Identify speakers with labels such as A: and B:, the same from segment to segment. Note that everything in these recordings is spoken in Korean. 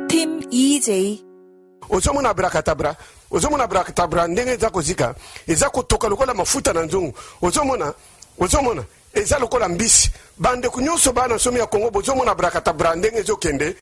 A: 팀 EJ.
B: Ozomona abracadabra, ozomona abracadabra, ndenge eza kozika, eza kotoka lokola mafuta na nzungu. Ozomona, eza lokola mbisi. Bande kunyonso bana somi ya Kongo, bozomona abracadabra, ndenge ezokende.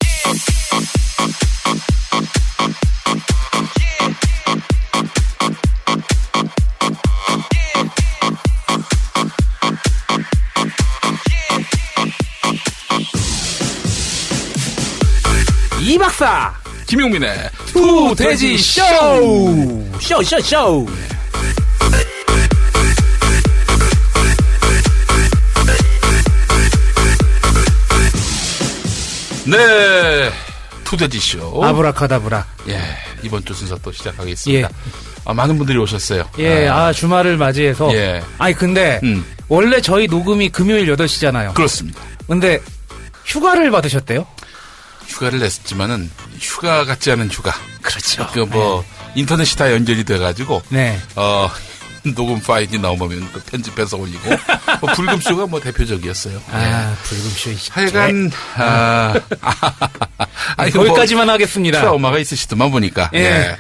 C: 이 박사 김용민의 투돼지 쇼.
D: 네, 투돼지 쇼.
C: 아브라카다브라.
D: 예, 이번 주 순서 또 시작하겠습니다. 예. 많은 분들이 오셨어요.
C: 예, 주말을 맞이해서.
D: 예.
C: 아니 근데 원래 저희 녹음이 금요일 8시잖아요.
D: 그렇습니다.
C: 근데 휴가를 받으셨대요?
D: 휴가를 냈지만은 휴가 같지 않은 휴가.
C: 그렇죠.
D: 인터넷이 다 연결이 돼가지고.
C: 네.
D: 녹음 파일이 나오면 또 편집해서 올리고. 불금쇼가 대표적이었어요.
C: 불금쇼.
D: 하여간,
C: 거기까지만 하겠습니다.
D: 트라우마가 있으시더만 보니까.
C: 예.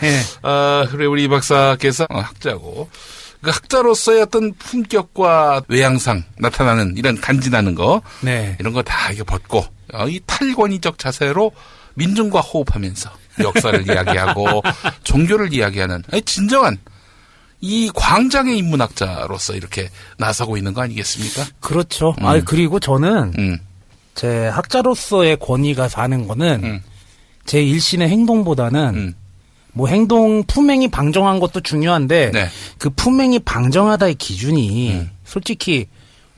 D: 그래, 우리 이 박사께서 학자고. 그 학자로서의 어떤 품격과 외양상 나타나는 이런 간지나는 거.
C: 네.
D: 이런 거 다 이거 벗고. 이 탈권위적 자세로 민중과 호흡하면서 역사를 이야기하고 종교를 이야기하는 진정한 이 광장의 인문학자로서 이렇게 나서고 있는 거 아니겠습니까?
C: 그렇죠. 그리고 저는 제 학자로서의 권위가 사는 거는 제 일신의 행동보다는 행동 품행이 방정한 것도 중요한데
D: 네.
C: 그 품행이 방정하다의 기준이 솔직히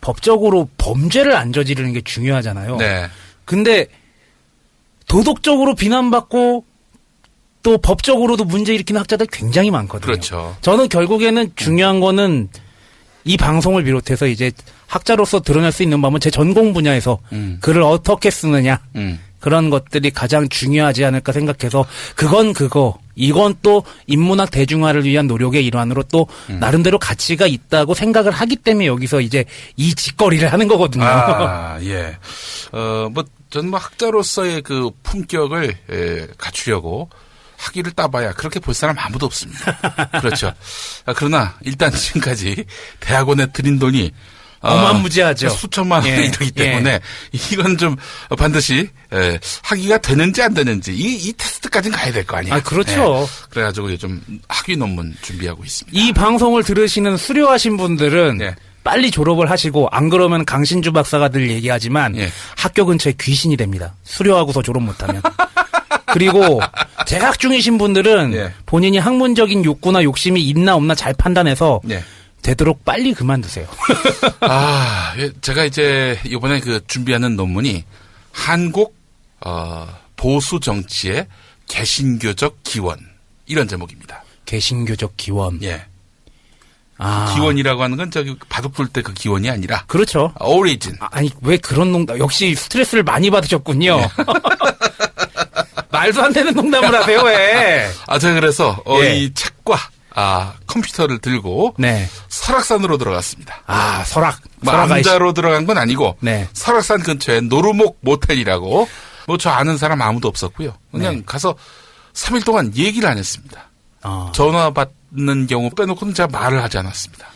C: 법적으로 범죄를 안 저지르는 게 중요하잖아요.
D: 네.
C: 근데 도덕적으로 비난받고 또 법적으로도 문제 일으키는 학자들 굉장히 많거든요.
D: 그렇죠.
C: 저는 결국에는 중요한 거는 이 방송을 비롯해서 이제 학자로서 드러낼 수 있는 방법은 제 전공 분야에서 글을 어떻게 쓰느냐 그런 것들이 가장 중요하지 않을까 생각해서 이건 또 인문학 대중화를 위한 노력의 일환으로 또 나름대로 가치가 있다고 생각을 하기 때문에 여기서 이제 이 짓거리를 하는 거거든요.
D: 예. 저는 학자로서의 그 품격을 갖추려고 학위를 따봐야 그렇게 볼 사람 아무도 없습니다. 그렇죠. 그러나 일단 지금까지 대학원에 들인 돈이
C: 어마무지하죠.
D: 수천만 원이 이르기 때문에 이건 좀 반드시 학위가 되는지 안 되는지 이 테스트까지는 가야 될 거 아니에요.
C: 그렇죠.
D: 그래가지고 좀 학위 논문 준비하고 있습니다.
C: 이 방송을 들으시는 수료하신 분들은 빨리 졸업을 하시고 안 그러면 강신주 박사가 늘 얘기하지만 학교 근처에 귀신이 됩니다. 수료하고서 졸업 못하면. 그리고 재학 중이신 분들은 본인이 학문적인 욕구나 욕심이 있나 없나 잘 판단해서 되도록 빨리 그만두세요.
D: 제가 이제 이번에 준비하는 논문이 한국 보수 정치의 개신교적 기원 이런 제목입니다.
C: 개신교적 기원.
D: 예. 기원이라고 하는 건 바둑 둘 때 그 기원이 아니라.
C: 그렇죠.
D: 오리진.
C: 왜 그런 농담, 역시 스트레스를 많이 받으셨군요. 말도 안 되는 농담을 하세요, 왜?
D: 제가 그래서, 이 책과, 컴퓨터를 들고. 설악산으로 들어갔습니다.
C: 설악.
D: 남자로 들어간 건 아니고. 설악산 근처에 노루목 모텔이라고. 저 아는 사람 아무도 없었고요. 그냥 가서 3일 동안 얘기를 안 했습니다. 전화 받는 경우 빼놓고는 제가 말을 하지 않았습니다.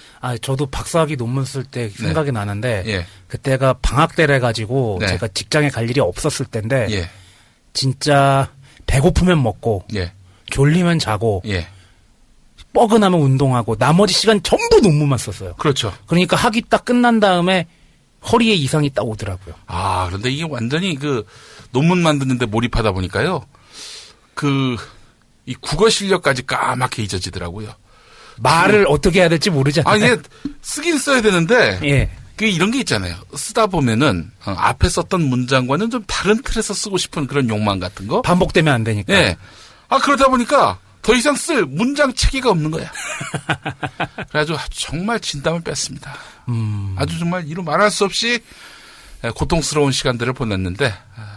C: 저도 박사학위 논문 쓸 때 생각이 나는데 그때가 방학 때래 가지고 제가 직장에 갈 일이 없었을 때인데 진짜 배고프면 먹고 졸리면 자고 뻐근하면 운동하고 나머지 시간 전부 논문만 썼어요.
D: 그렇죠.
C: 그러니까 학위 딱 끝난 다음에 허리에 이상이 딱 오더라고요.
D: 그런데 이게 완전히 논문 만드는데 몰입하다 보니까요. 이 국어 실력까지 까맣게 잊어지더라고요.
C: 말을 어떻게 해야 될지 모르잖아요.
D: 쓰긴 써야 되는데. 이런 게 있잖아요. 쓰다 보면은 앞에 썼던 문장과는 좀 다른 틀에서 쓰고 싶은 그런 욕망 같은 거.
C: 반복되면 안 되니까.
D: 그러다 보니까 더 이상 쓸 문장 체계가 없는 거야. 그래가지고 정말 진땀을 뺐습니다. 아주 정말 이루 말할 수 없이 고통스러운 시간들을 보냈는데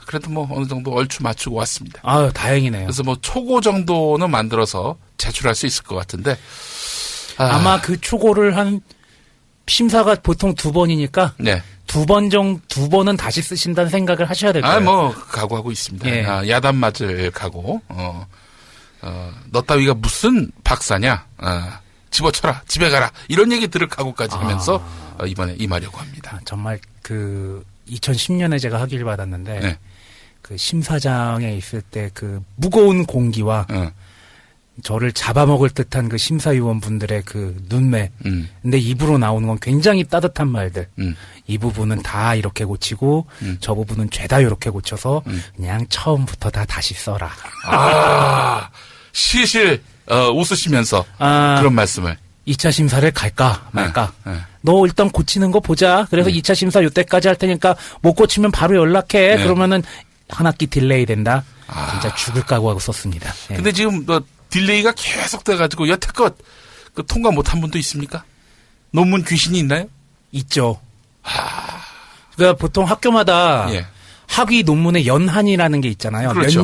D: 그래도 어느 정도 얼추 맞추고 왔습니다.
C: 다행이네요.
D: 그래서 초고 정도는 만들어서 제출할 수 있을 것 같은데
C: 아마 그 초고를 한 심사가 보통 2번이니까 두 번은 다시 쓰신다는 생각을 하셔야 될 거예요.
D: 뭐 각오하고 있습니다.
C: 예.
D: 야단 맞을 각오. 너 따위가 무슨 박사냐? 집어쳐라, 집에 가라. 이런 얘기 들을 각오까지 하면서 이번에 임하려고 합니다.
C: 정말 2010년에 제가 학위를 받았는데
D: 네.
C: 그 심사장에 있을 때 그 무거운 공기와 저를 잡아먹을 듯한 그 심사위원분들의 그 눈매. 근데 입으로 나오는 건 굉장히 따뜻한 말들. 이 부분은 다 이렇게 고치고 저 부분은 죄다 이렇게 고쳐서 그냥 처음부터 다 다시 써라.
D: 실실 웃으시면서 그런 말씀을.
C: 2차 심사를 갈까 말까.
D: 네.
C: 너 일단 고치는 거 보자. 그래서 2차 심사 요때까지 할 테니까 못 고치면 바로 연락해.
D: 네.
C: 그러면은 한 학기 딜레이 된다. 진짜 죽을 각오하고 썼습니다. 예.
D: 근데 지금 딜레이가 계속 돼가지고 여태껏 그 통과 못한 분도 있습니까? 논문 귀신이 있나요?
C: 있죠. 그러니까 보통 학교마다
D: 예.
C: 학위 논문의 연한이라는 게 있잖아요.
D: 그렇죠.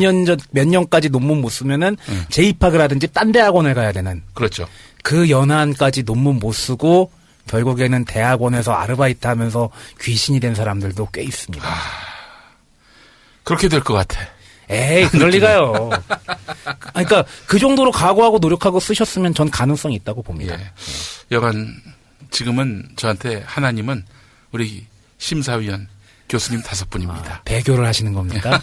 C: 몇 년까지 논문 못 쓰면은 재입학을 하든지 딴 대학원을 가야 되는.
D: 그렇죠.
C: 그 연한까지 논문 못 쓰고 결국에는 대학원에서 아르바이트 하면서 귀신이 된 사람들도 꽤 있습니다.
D: 그렇게 될 것 같아.
C: 에이, 그럴 리가요. 그러니까 그 정도로 각오하고 노력하고 쓰셨으면 전 가능성이 있다고 봅니다.
D: 예. 여간 지금은 저한테 하나님은 우리 심사위원 교수님 5분입니다.
C: 배교를 하시는 겁니까?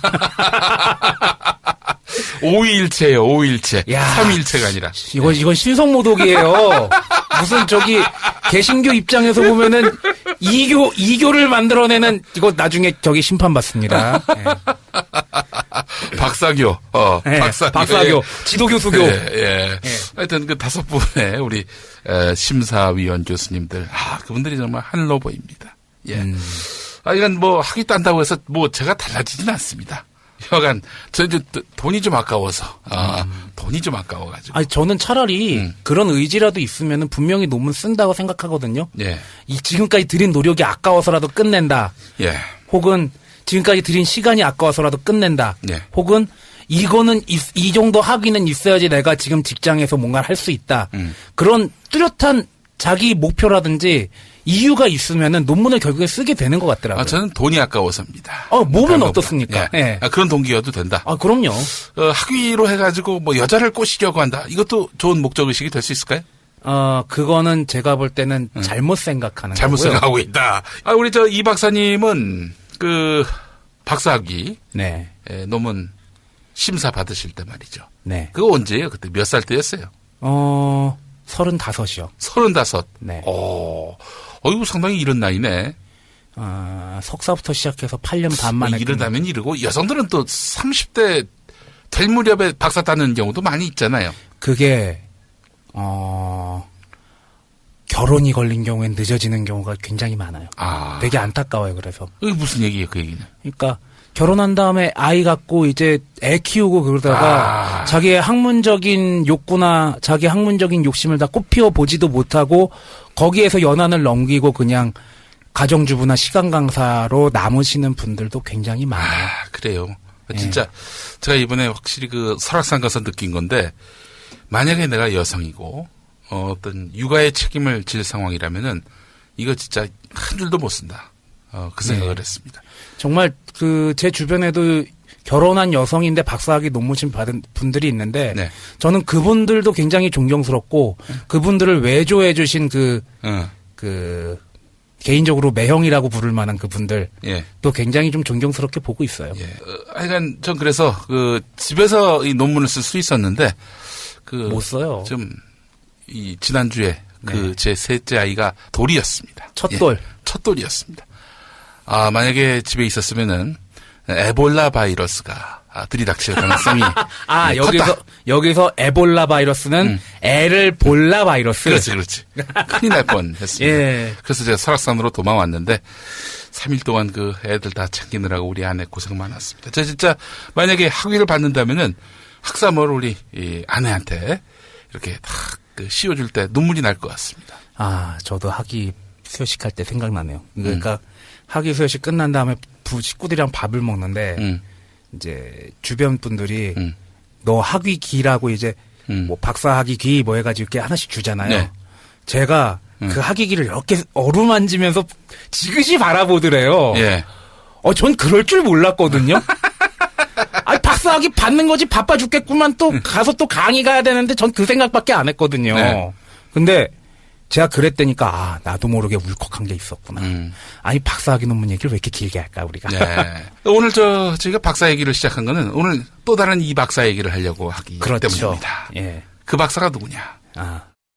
D: 5일체예요. 5일체.
C: 야.
D: 3일체가 아니라.
C: 이건 신성모독이에요. 무슨 개신교 입장에서 보면은 이교를 만들어내는 이거 나중에 심판받습니다. 예.
D: 박사교.
C: 예, 박사교. 지도교수교.
D: 예. 하여튼 그 5분의 우리 심사위원 교수님들. 그분들이 정말 한로 보입니다. 예. 이건 학위 딴다고 해서 제가 달라지진 않습니다. 여간 저 이제 돈이 좀 아까워서 돈이 좀 아까워가지고.
C: 아니 저는 차라리 그런 의지라도 있으면은 분명히 논문 쓴다고 생각하거든요.
D: 예.
C: 지금까지 들인 노력이 아까워서라도 끝낸다.
D: 예.
C: 혹은 지금까지 들인 시간이 아까워서라도 끝낸다.
D: 예.
C: 혹은 이거는 이 정도 학위는 있어야지 내가 지금 직장에서 뭔가를 할 수 있다. 그런 뚜렷한 자기 목표라든지 이유가 있으면은 논문을 결국에 쓰게 되는 것 같더라고요.
D: 저는 돈이 아까워서입니다.
C: 몸은 어떻습니까?
D: 예.
C: 예.
D: 그런 동기여도 된다.
C: 그럼요.
D: 학위로 해가지고 여자를 꼬시려고 한다. 이것도 좋은 목적의식이 될 수 있을까요?
C: 그거는 제가 볼 때는 잘못 생각하는
D: 잘못
C: 거고요.
D: 생각하고 있다. 우리 이 박사님은 그 박사학위
C: 네.
D: 논문 심사 받으실 때 말이죠.
C: 네.
D: 그거 언제예요? 그때 몇 살 때였어요?
C: 35이요.
D: 35.
C: 네.
D: 이거 상당히 이른 나이네.
C: 석사부터 시작해서 8년 반 만에.
D: 이러다면 이러고 여성들은 또 30대 될 무렵에 박사 따는 경우도 많이 있잖아요.
C: 그게 결혼이 걸린 경우엔 늦어지는 경우가 굉장히 많아요. 되게 안타까워요. 그래서.
D: 이게 무슨 얘기예요, 그 얘기는?
C: 그러니까 결혼한 다음에 아이 갖고 이제 애 키우고 그러다가 자기의 학문적인 욕구나 자기 학문적인 욕심을 다 꽃피워 보지도 못하고 거기에서 연한을 넘기고 그냥 가정주부나 시간 강사로 남으시는 분들도 굉장히 많아요.
D: 그래요. 진짜 제가 이번에 확실히 그 설악산 가서 느낀 건데 만약에 내가 여성이고 어떤 육아의 책임을 질 상황이라면은 이거 진짜 한 줄도 못 쓴다. 그 생각을 했습니다.
C: 정말 제 주변에도 결혼한 여성인데 박사학위 논문심 받은 분들이 있는데 저는 그분들도 굉장히 존경스럽고 그분들을 외조해 주신 개인적으로 매형이라고 부를 만한 그분들 또 굉장히 좀 존경스럽게 보고 있어요.
D: 하여간 전 그래서 집에서 이 논문을 쓸 수 있었는데
C: 못 써요.
D: 좀 지난주에 제 셋째 아이가 돌이었습니다.
C: 첫돌.
D: 첫돌이었습니다. 만약에 집에 있었으면은 에볼라 바이러스가 들이닥칠 가능성이
C: 여기서 에볼라 바이러스는 애를 볼라 바이러스.
D: 그렇지. 큰일 날 뻔했습니다. 그래서 제가 설악산으로 도망왔는데 3일 동안 그 애들 다 챙기느라고 우리 아내 고생 많았습니다. 제가 진짜 만약에 학위를 받는다면은 학사모를 우리 이 아내한테 이렇게 탁 씌워줄 때 눈물이 날 것 같습니다.
C: 저도 학위 수여식 할 때 생각나네요. 그러니까 학위 수여식 끝난 다음에 식구들이랑 밥을 먹는데 이제 주변 분들이 너 학위 기라고 이제 뭐 박사 학위 기 뭐 해가지고 이렇게 하나씩 주잖아요. 제가 그 학위기를 이렇게 어루만지면서 지그시 바라보더래요.
D: 예.
C: 전 그럴 줄 몰랐거든요. 아니, 박사학위 받는 거지 바빠 죽겠구만 또 가서 또 강의 가야 되는데 전 그 생각밖에 안 했거든요.
D: 네.
C: 근데 제가 그랬다니까 나도 모르게 울컥한 게 있었구나. 아니 박사학위 논문 얘기를 왜 이렇게 길게 할까 우리가.
D: 네. 오늘 저희가 박사 얘기를 시작한 거는 오늘 또 다른 이 박사 얘기를 하려고 하기
C: 그렇죠.
D: 때문입니다.
C: 예.
D: 그 박사가 누구냐?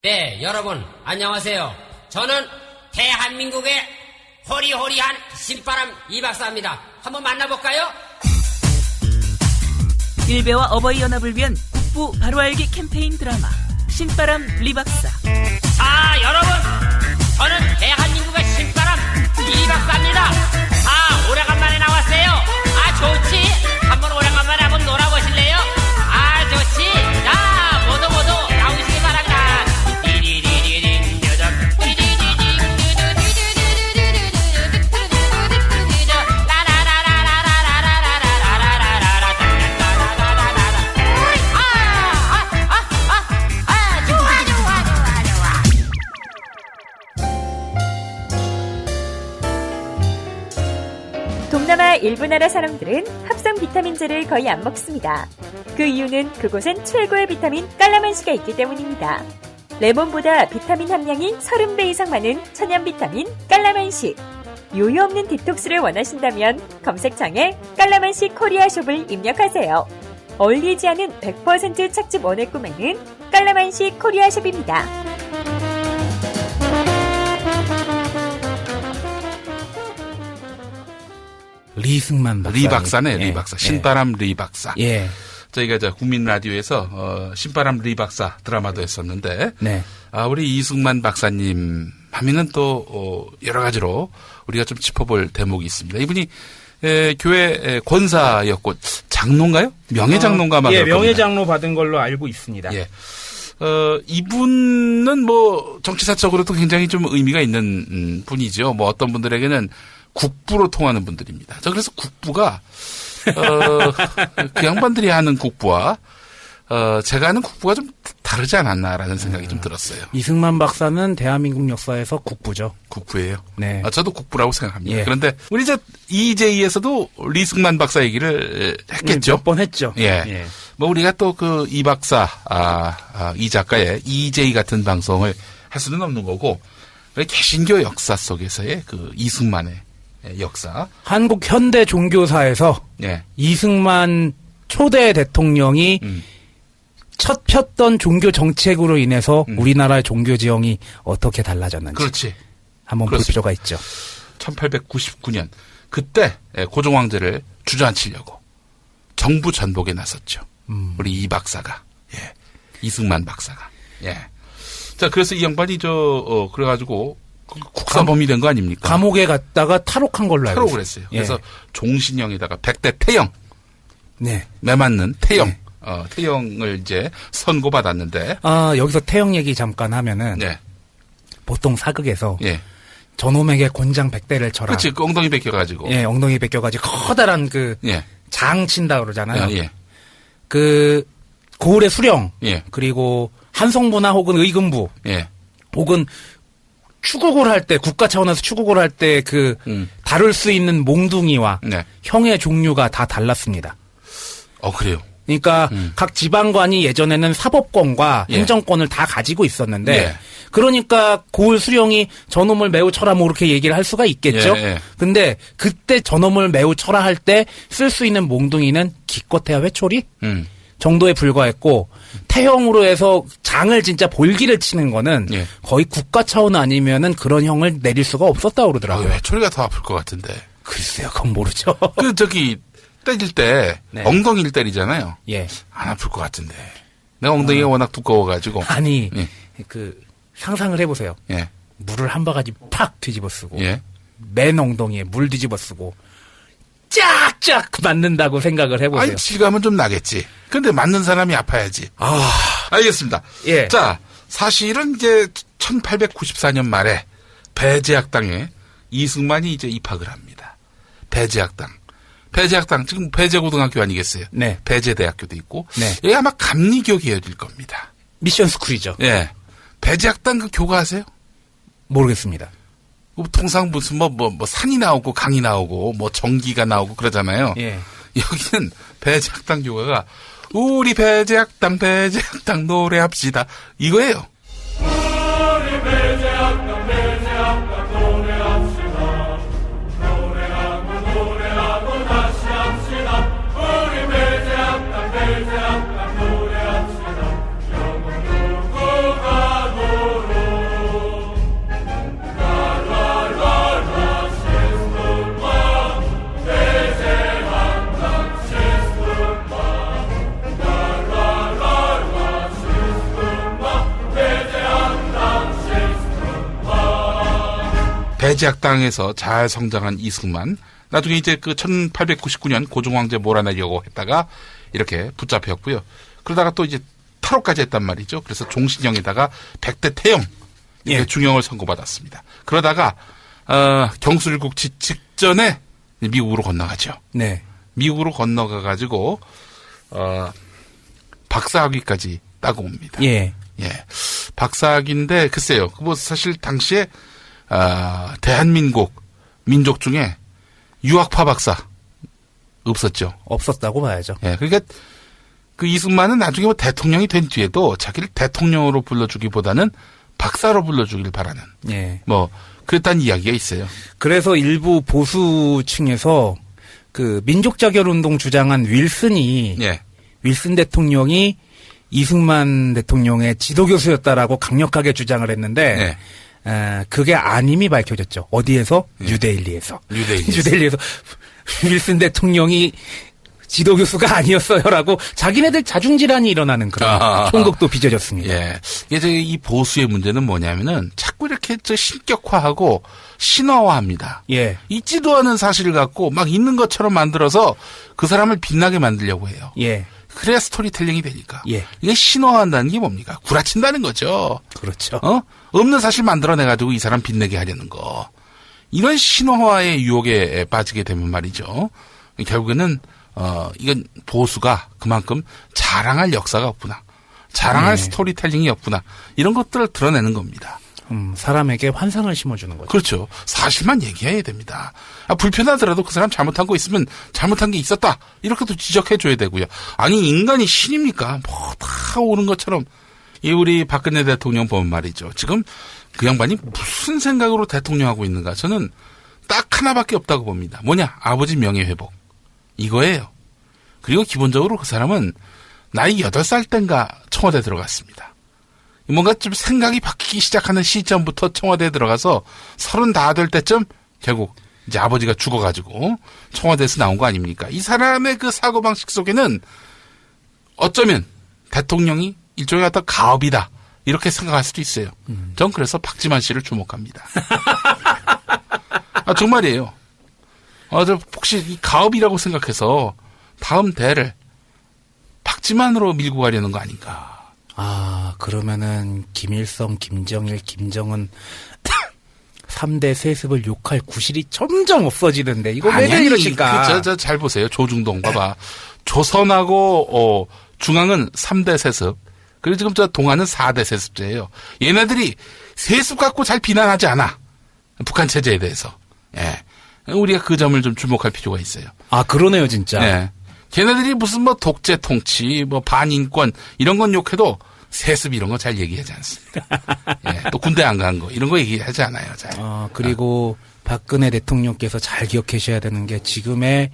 A: 네, 여러분 안녕하세요. 저는 대한민국의 호리호리한 신바람 이 박사입니다. 한번 만나볼까요?
E: 일베와 어버이 연합을 위한 국부 바로 알기 캠페인 드라마 신바람 리박사.
A: 자, 여러분 저는 대한민국의 신바람 이 박사입니다. 오래간만에 나왔어요. 좋지? 한번 오래간만에 한번 놀아보실래요? 좋지? 자, 모두 나오시기 바랍니다.
F: 동남아 일부 나라 사람들은 합성 비타민제를 거의 안 먹습니다. 그 이유는 그곳엔 최고의 비타민 깔라만시가 있기 때문입니다. 레몬보다 비타민 함량이 30배 이상 많은 천연 비타민 깔라만시. 요요 없는 디톡스를 원하신다면 검색창에 깔라만시 코리아숍을 입력하세요. 어울리지 않은 100% 착즙 원액 구매는 깔라만시 코리아숍입니다.
C: 리승만 박사.
D: 리 박사네,
C: 예.
D: 리 박사. 신바람 리 박사.
C: 예.
D: 저희가 국민 라디오에서 신바람 리 박사 드라마도 했었는데,
C: 네.
D: 우리 이승만 박사님 하면은 또 여러 가지로 우리가 좀 짚어볼 대목이 있습니다. 이분이 교회 권사였고 장로인가요? 명예장로인가 막
C: 예,
D: 그럴 겁니다.
C: 명예장로 받은 걸로 알고 있습니다.
D: 예. 이분은 뭐 정치사적으로도 굉장히 좀 의미가 있는 분이죠. 뭐 어떤 분들에게는 국부로 통하는 분들입니다. 그래서 국부가 그 양반들이 하는 국부와 제가 하는 국부가 좀 다르지 않았나라는 생각이 좀 들었어요.
C: 이승만 박사는 대한민국 역사에서 국부죠.
D: 국부예요.
C: 네.
D: 저도 국부라고 생각합니다.
C: 예.
D: 그런데 우리 EJ에서도 리승만 박사 얘기를 했겠죠.
C: 몇 번 했죠.
D: 예. 뭐 우리가 또 그 이 박사, 이 작가의 EJ 같은 방송을 할 수는 없는 거고, 개신교 역사 속에서의 그 이승만의 역사.
C: 한국 현대 종교사에서
D: 예.
C: 이승만 초대 대통령이 첫 폈던 종교 정책으로 인해서 우리나라의 종교 지형이 어떻게 달라졌는지
D: 그렇지.
C: 한번 볼
D: 그렇습니다.
C: 필요가 있죠.
D: 1899년 그때 고종 황제를 주저앉히려고 정부 전복에 나섰죠. 우리 이 박사가, 예, 이승만 박사가, 예. 자, 그래서 이 양반이 그래가지고 국사범이 된 거 아닙니까?
C: 감옥에 갔다가 탈옥한 걸로 알고
D: 탈옥을
C: 있어요.
D: 했어요. 그래서 종신형에다가 백대 태형,
C: 네.
D: 매맞는 태형,
C: 네.
D: 태형을 이제 선고받았는데,
C: 여기서 태형 얘기 잠깐 하면은
D: 네,
C: 보통 사극에서
D: 예,
C: 저놈에게 곤장 100대를 쳐라.
D: 그렇지, 그 엉덩이 베껴가지고,
C: 예, 엉덩이 베껴가지고 커다란
D: 예,
C: 장 친다 그러잖아요.
D: 예,
C: 그 고을의 수령,
D: 예,
C: 그리고 한성부나 혹은 의금부,
D: 예,
C: 혹은 추국을 할 때, 국가 차원에서 추국을 할 때 다룰 수 있는 몽둥이와
D: 네,
C: 형의 종류가 다 달랐습니다.
D: 그래요.
C: 그러니까 각 지방관이 예전에는 사법권과
D: 예.
C: 행정권을 다 가지고 있었는데,
D: 예.
C: 그러니까 고을 수령이 저놈을 매우 쳐라 뭐 그렇게 얘기를 할 수가 있겠죠.
D: 예, 예.
C: 근데 그때 저놈을 매우 쳐라 할 때 쓸 수 있는 몽둥이는 기껏해야 회초리 정도에 불과했고, 태형으로 해서 장을 진짜 볼기를 치는 거는
D: 예.
C: 거의 국가 차원 아니면은 그런 형을 내릴 수가 없었다고 그러더라고요.
D: 왜 초리가 더 아플 것 같은데.
C: 글쎄요, 그건 모르죠.
D: 때릴 때
C: 네.
D: 엉덩이를 때리잖아요.
C: 예.
D: 안 아플 것 같은데. 내가 엉덩이가 워낙 두꺼워가지고.
C: 아니,
D: 예.
C: 상상을 해보세요.
D: 예.
C: 물을 한 바가지 팍 뒤집어 쓰고,
D: 예.
C: 맨 엉덩이에 물 뒤집어 쓰고, 쫙쫙 맞는다고 생각을 해보세요.
D: 아니, 질감은 좀 나겠지. 근데 맞는 사람이 아파야지. 알겠습니다.
C: 예.
D: 자, 사실은 이제 1894년 말에 배제학당에 이승만이 이제 입학을 합니다. 배제학당, 지금 배제고등학교 아니겠어요?
C: 네.
D: 배제대학교도 있고.
C: 네.
D: 여기 아마 감리교 계열일 겁니다.
C: 미션 스쿨이죠.
D: 예. 배제학당 그 교가 아세요?
C: 모르겠습니다.
D: 통상 무슨 뭐 산이 나오고 강이 나오고 뭐 전기가 나오고 그러잖아요.
C: 예.
D: 여기는 배제학당 교가가 우리 배제학당 노래합시다 이거예요.
G: 우리 배제학당 노래합시다. 노래하고 다시 합시다. 우리 배제학당 노래합시다. 영원 두고 가도록. 라라라라 시스템마 배제학당 시스템마. 라라라라 시스템마 배제학당 시스템마.
D: 배제학당에서 잘 성장한 이승만. 나중에 이제 그 1899년 고종황제 몰아내려고 했다가 이렇게 붙잡혔고요. 그러다가 또 이제 탈옥까지 했단 말이죠. 그래서 종신형에다가 백대 태형 이렇게
C: 예.
D: 중형을 선고받았습니다. 그러다가 경술국치 직전에 미국으로 건너가죠.
C: 네.
D: 미국으로 건너가가지고 박사학위까지 따고 옵니다.
C: 예.
D: 예, 박사학위인데 글쎄요. 뭐 사실 당시에 대한민국 민족 중에 유학파 박사 없었죠.
C: 없었다고 봐야죠.
D: 예, 그러니까 그 이승만은 나중에 뭐 대통령이 된 뒤에도 자기를 대통령으로 불러주기보다는 박사로 불러주길 바라는
C: 예.
D: 뭐 그랬다는 이야기가 있어요.
C: 그래서 일부 보수층에서 그 민족자결운동 주장한 윌슨이
D: 예,
C: 윌슨 대통령이 이승만 대통령의 지도교수였다라고 강력하게 주장을 했는데 그게 아님이 밝혀졌죠. 어디에서? 뉴데일리에서. 뉴데일리에서 윌슨 대통령이 지도교수가 아니었어요라고 자기네들 자중질환이 일어나는 그런 총극도 빚어졌습니다.
D: 예. 이게 이 보수의 문제는 뭐냐면은 자꾸 이렇게 신격화하고 신화화합니다.
C: 예.
D: 있지도 않은 사실을 갖고 막 있는 것처럼 만들어서 그 사람을 빛나게 만들려고 해요.
C: 예.
D: 그래야 스토리텔링이 되니까.
C: 예.
D: 이게 신화화한다는 게 뭡니까? 구라친다는 거죠.
C: 그렇죠.
D: 없는 사실 만들어내가지고 이 사람 빛내게 하려는 거. 이런 신화화의 유혹에 빠지게 되면 말이죠. 결국에는 이건 보수가 그만큼 자랑할 역사가 없구나. 자랑할 스토리텔링이 없구나. 이런 것들을 드러내는 겁니다.
C: 사람에게 환상을 심어주는 거죠.
D: 그렇죠. 사실만 얘기해야 됩니다. 불편하더라도 그 사람 잘못한 거 있으면 잘못한 게 있었다. 이렇게도 지적해줘야 되고요. 아니 인간이 신입니까? 뭐 다 오는 것처럼. 이 우리 박근혜 대통령 보면 말이죠. 지금 그 양반이 무슨 생각으로 대통령하고 있는가. 저는 딱 하나밖에 없다고 봅니다. 뭐냐? 아버지 명예회복. 이거예요. 그리고 기본적으로 그 사람은 나이 8살 땐가 청와대 들어갔습니다. 뭔가 좀 생각이 바뀌기 시작하는 시점부터 청와대에 들어가서 30 다 될 때쯤 결국 이제 아버지가 죽어가지고 청와대에서 나온 거 아닙니까? 이 사람의 그 사고방식 속에는 어쩌면 대통령이 일종의 어떤 가업이다. 이렇게 생각할 수도 있어요. 전 그래서 박지만 씨를 주목합니다. 정말이에요. 저 혹시 이 가업이라고 생각해서 다음 대를 박지만으로 밀고 가려는 거 아닌가.
C: 그러면은 김일성, 김정일, 김정은 3대 세습을 욕할 구실이 점점 없어지는데 이거 왜 이러실까?
D: 저 잘 보세요. 조중동 봐봐. 조선하고 중앙은 3대 세습. 그리고 지금 저 동아는 4대 세습제예요. 얘네들이 세습 갖고 잘 비난하지 않아. 북한 체제에 대해서. 예. 우리가 그 점을 좀 주목할 필요가 있어요.
C: 그러네요, 진짜.
D: 예. 걔네들이 무슨 뭐 독재 통치, 뭐 반인권 이런 건 욕해도 세습 이런 거 잘 얘기하지 않습니다. 예. 또 군대 안 간 거 이런 거 얘기하지 않아요. 잘.
C: 그리고 박근혜 대통령께서 잘 기억하셔야 되는 게 지금의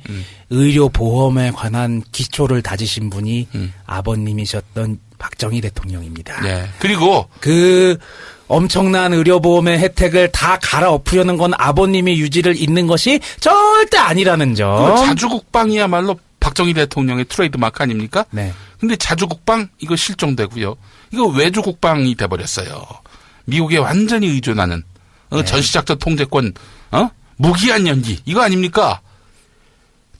C: 의료보험에 관한 기초를 다지신 분이 아버님이셨던 박정희 대통령입니다.
D: 예. 그리고
C: 그 엄청난 의료보험의 혜택을 다 갈아엎으려는 건 아버님이 유지를 잇는 것이 절대 아니라는 점.
D: 자주국방이야말로 박정희 대통령의 트레이드 마크 아닙니까?
C: 네.
D: 근데 자주국방 이거 실종되고요. 이거 외주국방이 돼버렸어요. 미국에 완전히 의존하는 전시작전 통제권 무기한 연기 이거 아닙니까?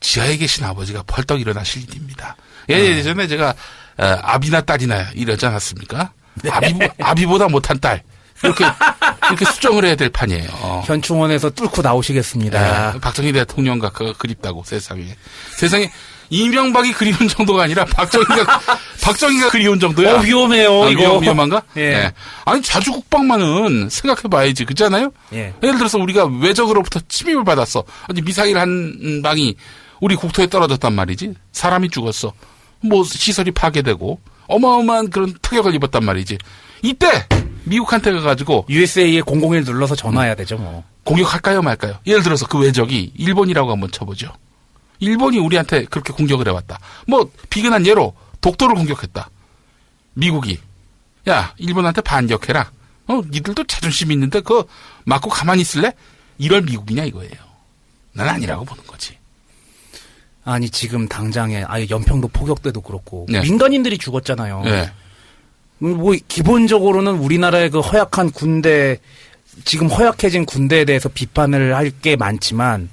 D: 지하에 계신 아버지가 벌떡 일어나실 일입니다. 예전에 제가 아비나 딸이나 이러지 않았습니까?
C: 네.
D: 아비보다 못한 딸 이렇게 수정을 해야 될 판이에요.
C: 현충원에서 뚫고 나오시겠습니다.
D: 네, 박정희 대통령과 그립다고 세상에 이명박이 그리운 정도가 아니라 박정희가 박정희가 그리운 정도야.
C: 위험해요, 이거.
D: 위험한가?
C: 예.
D: 예. 아니, 자주 국방만은 생각해봐야지. 그렇잖아요?
C: 예.
D: 예를 들어서 우리가 외적으로부터 침입을 받았어. 아니, 미사일 한 방이 우리 국토에 떨어졌단 말이지. 사람이 죽었어. 뭐, 시설이 파괴되고, 어마어마한 그런 타격을 입었단 말이지. 이때, 미국한테 가가지고,
C: USA에 001 눌러서 전화해야 되죠, 뭐.
D: 공격할까요, 말까요? 예를 들어서 그 외적이 일본이라고 한번 쳐보죠. 일본이 우리한테 그렇게 공격을 해왔다. 뭐, 비근한 예로, 독도를 공격했다. 미국이, 야, 일본한테 반격해라. 니들도 자존심 있는데, 그거 맞고 가만히 있을래? 이럴 미국이냐, 이거예요. 난 아니라고 보는 거지.
C: 아니, 지금 당장에, 아예 연평도 포격대도 그렇고,
D: 네.
C: 민간인들이 죽었잖아요.
D: 네.
C: 뭐, 기본적으로는 우리나라의 그 허약한 군대, 지금 허약해진 군대에 대해서 비판을 할 게 많지만,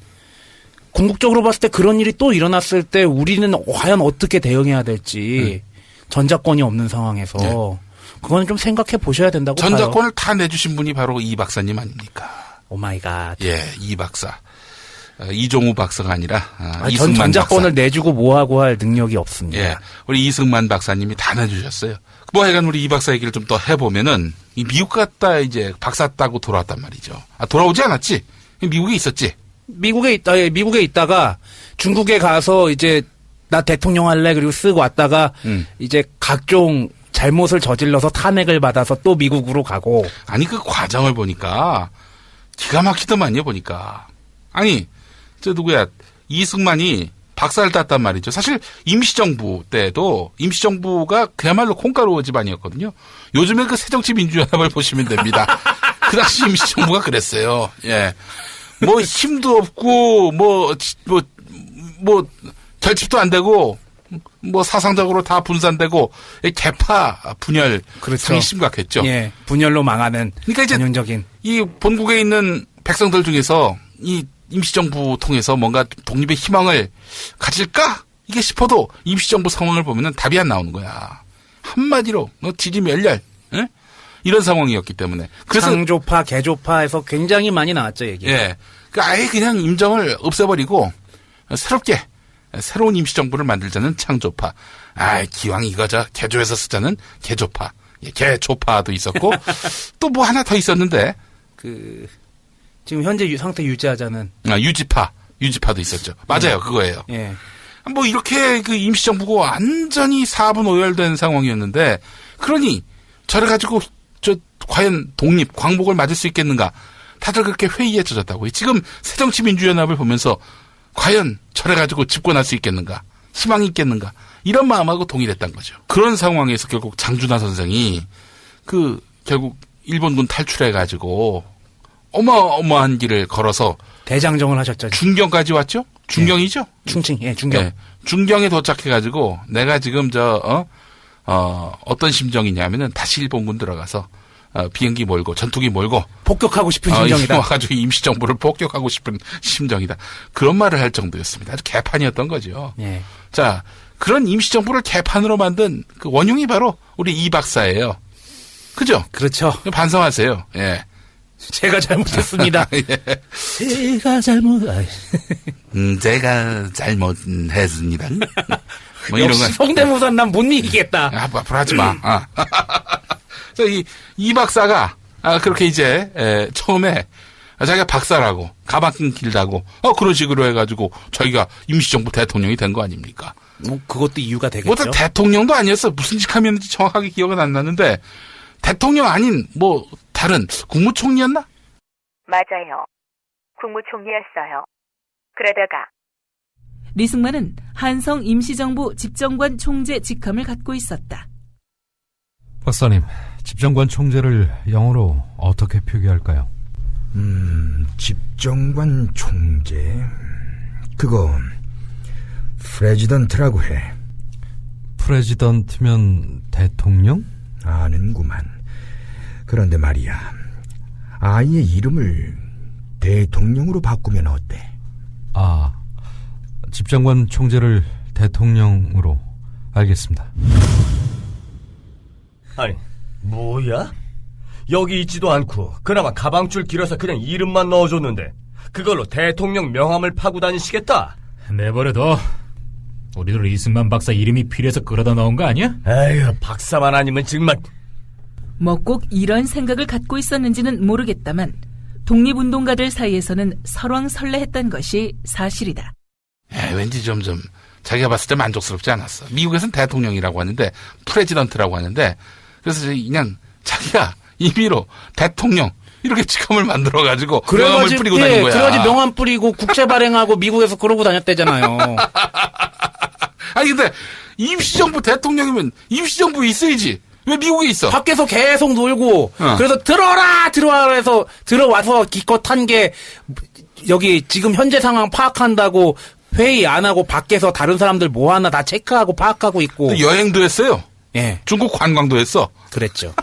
C: 궁극적으로 봤을 때 그런 일이 또 일어났을 때 우리는 과연 어떻게 대응해야 될지, 전작권이 없는 상황에서,
D: 네.
C: 그거는 좀 생각해 보셔야 된다고 봐요.
D: 전작권을 다 내주신 분이 바로 이 박사님 아닙니까?
C: 오마이갓.
D: 예, 이 박사. 이종우 박사가 아니라,
C: 전
D: 이승만
C: 전작권을
D: 박사.
C: 내주고 뭐하고 할 능력이 없습니다.
D: 예, 우리 이승만 박사님이 다 내주셨어요. 뭐 하여간 우리 이 박사 얘기를 좀 더 해보면은, 이 미국 갔다 이제 박사 따고 돌아왔단 말이죠. 돌아오지 않았지? 미국에 있었지?
C: 미국에 있다가 중국에 가서 이제 나 대통령 할래 그리고 쓱 왔다가 이제 각종 잘못을 저질러서 탄핵을 받아서 또 미국으로 가고.
D: 아니, 그 과정을 보니까 기가 막히더만요, 보니까. 아니, 누구야, 이승만이 박사를 땄단 말이죠. 사실 임시정부 때도 임시정부가 그야말로 콩가루 집안이었거든요. 요즘에 그 새정치민주연합을 보시면 됩니다. 그 당시 임시정부가 그랬어요. 예. 뭐 힘도 없고 결집도 안 되고 뭐 사상적으로 다 분산되고 개파 분열
C: 그렇죠.
D: 상이 심각했죠.
C: 예, 분열로 망하는
D: 그러니까 이제
C: 전형적인
D: 이 본국에 있는 백성들 중에서 이 임시정부 통해서 뭔가 독립의 희망을 가질까? 이게 싶어도 임시정부 상황을 보면은 답이 안 나오는 거야. 한마디로 지리멸렬 이런 상황이었기 때문에. 그래서
C: 창조파, 개조파에서 굉장히 많이 나왔죠, 얘기.
D: 예, 그러니까 아예 그냥 임정을 없애버리고 새롭게 새로운 임시정부를 만들자는 창조파. 기왕 이거 개조해서 쓰자는 개조파. 예, 개조파도 있었고 또 뭐 하나 더 있었는데
C: 지금 현재 상태 유지하자는
D: 유지파도 있었죠. 맞아요, 그거예요.
C: 예.
D: 뭐 이렇게 그 임시정부가 완전히 사분오열된 상황이었는데, 그러니 저래 가지고 과연 독립 광복을 맞을 수 있겠는가? 다들 그렇게 회의에 젖었다고. 지금 새정치민주연합을 보면서 과연 저래 가지고 집권할 수 있겠는가? 희망이 있겠는가? 이런 마음하고 동일했단 거죠. 그런 상황에서 결국 장준하 선생이 결국 일본군 탈출해 가지고 어마어마한 길을 걸어서
C: 대장정을 하셨죠.
D: 중경까지 왔죠? 중경이죠?
C: 충칭, 중경.
D: 네. 중경에 도착해가지고 내가 지금 어떤 심정이냐면은 다시 일본군 들어가서 비행기 몰고 전투기 몰고
C: 폭격하고 싶은 심정이다.
D: 와가지고 임시정부를 폭격하고 싶은 심정이다. 그런 말을 할 정도였습니다. 아주 개판이었던 거죠.
C: 예.
D: 자, 그런 임시정부를 개판으로 만든 그 원흉이 바로 우리 이 박사예요. 그죠?
C: 그렇죠.
D: 반성하세요. 예.
C: 제가 잘못했습니다.
D: 예.
C: 제가
D: 잘못했습니다. 뭐 이런
C: 역시
D: 거.
C: 성대모사는 난 못 이기겠다.
D: 앞으로 하지 마. 이 박사가, 그렇게 이제, 처음에, 자기가 박사라고, 가방 길다고, 그런 식으로 해가지고, 자기가 임시정부 대통령이 된 거 아닙니까?
C: 뭐, 그것도 이유가 되겠죠.
D: 뭐, 대통령도 아니었어. 무슨 직 하면는지 정확하게 기억은 안 나는데, 대통령 아닌, 다른, 국무총리였나?
F: 맞아요. 국무총리였어요. 그러다가
E: 리승만은 한성 임시정부 집정관 총재 직함을 갖고 있었다.
H: 박사님, 집정관 총재를 영어로 어떻게 표기할까요?
I: 집정관 총재, 그거 프레지던트라고 해.
H: 프레지던트면 대통령?
I: 아는구만. 그런데 말이야, 아이의 이름을 대통령으로 바꾸면 어때?
H: 집정관 총재를 대통령으로. 알겠습니다.
J: 아니, 뭐야? 여기 있지도 않고 그나마 가방줄 길어서 그냥 이름만 넣어줬는데 그걸로 대통령 명함을 파고 다니시겠다?
K: 내버려둬. 우리도 이승만 박사 이름이 필요해서 끌어다 넣은 거 아니야?
J: 에휴, 박사만 아니면 정말.
E: 뭐 꼭 이런 생각을 갖고 있었는지는 모르겠다만 독립운동가들 사이에서는 설왕설래했던 것이 사실이다.
D: 왠지 점점 자기가 봤을 때 만족스럽지 않았어. 미국에서는 대통령이라고 하는데 프레지던트라고 하는데 그래서 그냥 자기가 임의로 대통령 이렇게 직함을 만들어가지고 명함을 뿌리고 다닌 거야.
C: 그래가지고 명함 뿌리고 국채 발행하고 미국에서 그러고 다녔대잖아요.
D: 아니 근데 임시정부 대통령이면 임시정부에 있어야지. 왜 미국에 있어?
C: 밖에서 계속 놀고 그래서 들어와라 해서 들어와서 기껏 한 게 여기 지금 현재 상황 파악한다고 회의 안 하고 밖에서 다른 사람들 뭐 하나 다 체크하고 파악하고 있고.
D: 여행도 했어요.
C: 예.
D: 중국 관광도 했어.
C: 그랬죠.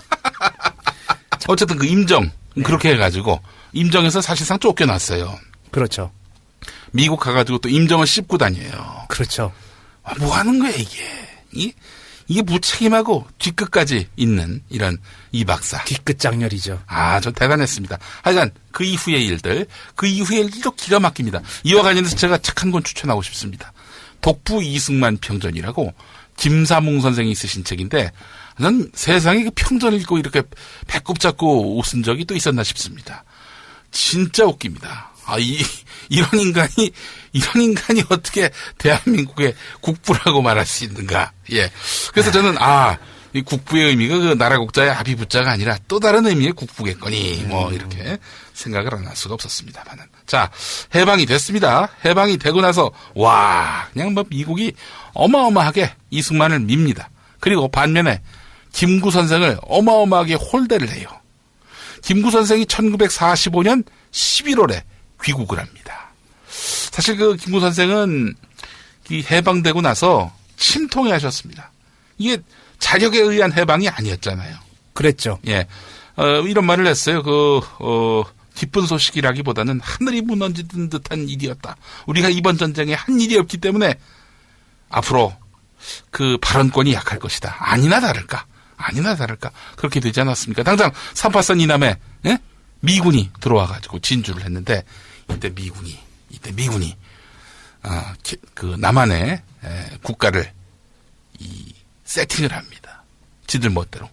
D: 어쨌든 그 임정 그렇게 해가지고 임정에서 사실상 쫓겨났어요.
C: 그렇죠.
D: 미국 가가지고 또 임정을 씹고 다녀요.
C: 그렇죠.
D: 뭐 하는 거야 이게 무책임하고 뒤끝까지 있는 이런 이 박사.
C: 뒤끝 장렬이죠.
D: 전 대단했습니다. 하여간 그 이후의 일들도 기가 막힙니다. 이와 관련해서 제가 책 한 권 추천하고 싶습니다. 독부 이승만 평전이라고 김사몽 선생이 쓰신 책인데 난 세상에 그 평전을 읽고 이렇게 배꼽 잡고 웃은 적이 또 있었나 싶습니다. 진짜 웃깁니다. 이런 인간이 어떻게 대한민국의 국부라고 말할 수 있는가. 예. 그래서 저는, 이 국부의 의미가 그 나라 국자의 아비부자가 아니라 또 다른 의미의 국부겠거니, 이렇게 생각을 안 할 수가 없었습니다만은. 자, 해방이 됐습니다. 해방이 되고 나서, 그냥 미국이 어마어마하게 이승만을 밉니다. 그리고 반면에 김구 선생을 어마어마하게 홀대를 해요. 김구 선생이 1945년 11월에 귀국을 합니다. 사실 그 김구 선생은 이 해방되고 나서 침통해 하셨습니다. 이게 자력에 의한 해방이 아니었잖아요.
C: 그랬죠.
D: 예. 이런 말을 했어요. 기쁜 소식이라기보다는 하늘이 무너지는 듯한 일이었다. 우리가 이번 전쟁에 한 일이 없기 때문에 앞으로 그 발언권이 약할 것이다. 아니나 다를까. 그렇게 되지 않았습니까? 당장 383 이남에 미군이 들어와가지고 진주를 했는데 이때 미군이 그 남한의 국가를 세팅을 합니다. 지들 멋대로.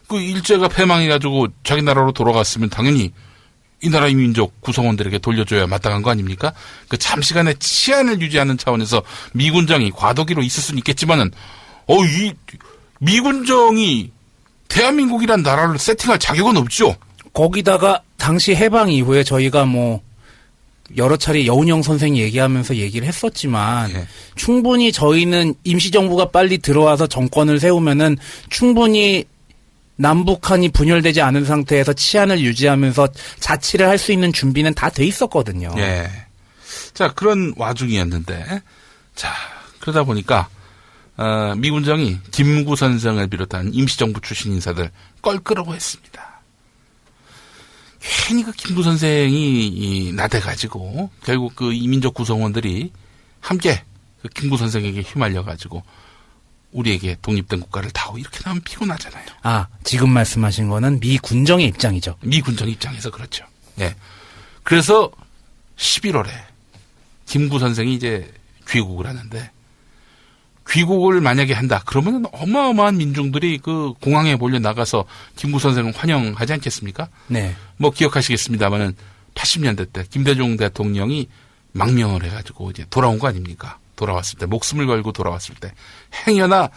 D: 그 일제가 패망해가지고 자기 나라로 돌아갔으면 당연히 이 나라의 민족 구성원들에게 돌려줘야 마땅한 거 아닙니까? 그 잠시간의 치안을 유지하는 차원에서 미군정이 과도기로 있을 수는 있겠지만은 이 미군정이 대한민국이란 나라를 세팅할 자격은 없죠.
C: 거기다가 당시 해방 이후에 저희가 여러 차례 여운형 선생이 얘기하면서 얘기를 했었지만 충분히 저희는 임시정부가 빨리 들어와서 정권을 세우면은 충분히 남북한이 분열되지 않은 상태에서 치안을 유지하면서 자치를 할 수 있는 준비는 다 돼 있었거든요.
D: 예. 자, 그런 와중이었는데 그러다 보니까 미군정이 김구 선생을 비롯한 임시정부 출신 인사들 껄끄러워했습니다. 괜히 그 김구 선생이 나대가지고 결국 그 이민족 구성원들이 함께 그 김구 선생에게 휘말려가지고 우리에게 독립된 국가를 다오 이렇게 나오면 피곤하잖아요.
C: 지금 말씀하신 거는 미 군정의 입장이죠.
D: 미 군정 입장에서 그렇죠. 예. 그래서 11월에 김구 선생이 이제 귀국을 하는데 귀국을 만약에 한다 그러면 어마어마한 민중들이 그 공항에 몰려 나가서 김구 선생을 환영하지 않겠습니까?
C: 네.
D: 기억하시겠습니다만은 80년대 때 김대중 대통령이 망명을 해가지고 이제 돌아온 거 아닙니까? 돌아왔을 때 목숨을 걸고 돌아왔을 때 행여나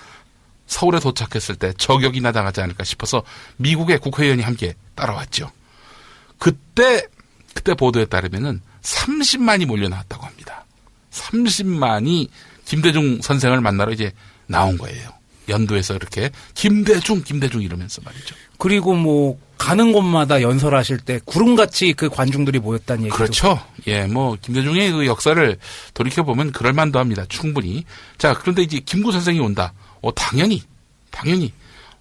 D: 서울에 도착했을 때 저격이나 당하지 않을까 싶어서 미국의 국회의원이 함께 따라왔죠. 그때 보도에 따르면은 30만이 몰려 나왔다고 합니다. 30만이 김대중 선생을 만나러 이제 나온 거예요. 연도에서 이렇게 김대중 이러면서 말이죠.
C: 그리고 가는 곳마다 연설하실 때 구름같이 그 관중들이 모였다는 얘기도.
D: 그렇죠. 예, 김대중의 그 역사를 돌이켜보면 그럴만도 합니다. 충분히. 자, 그런데 이제 김구 선생이 온다. 당연히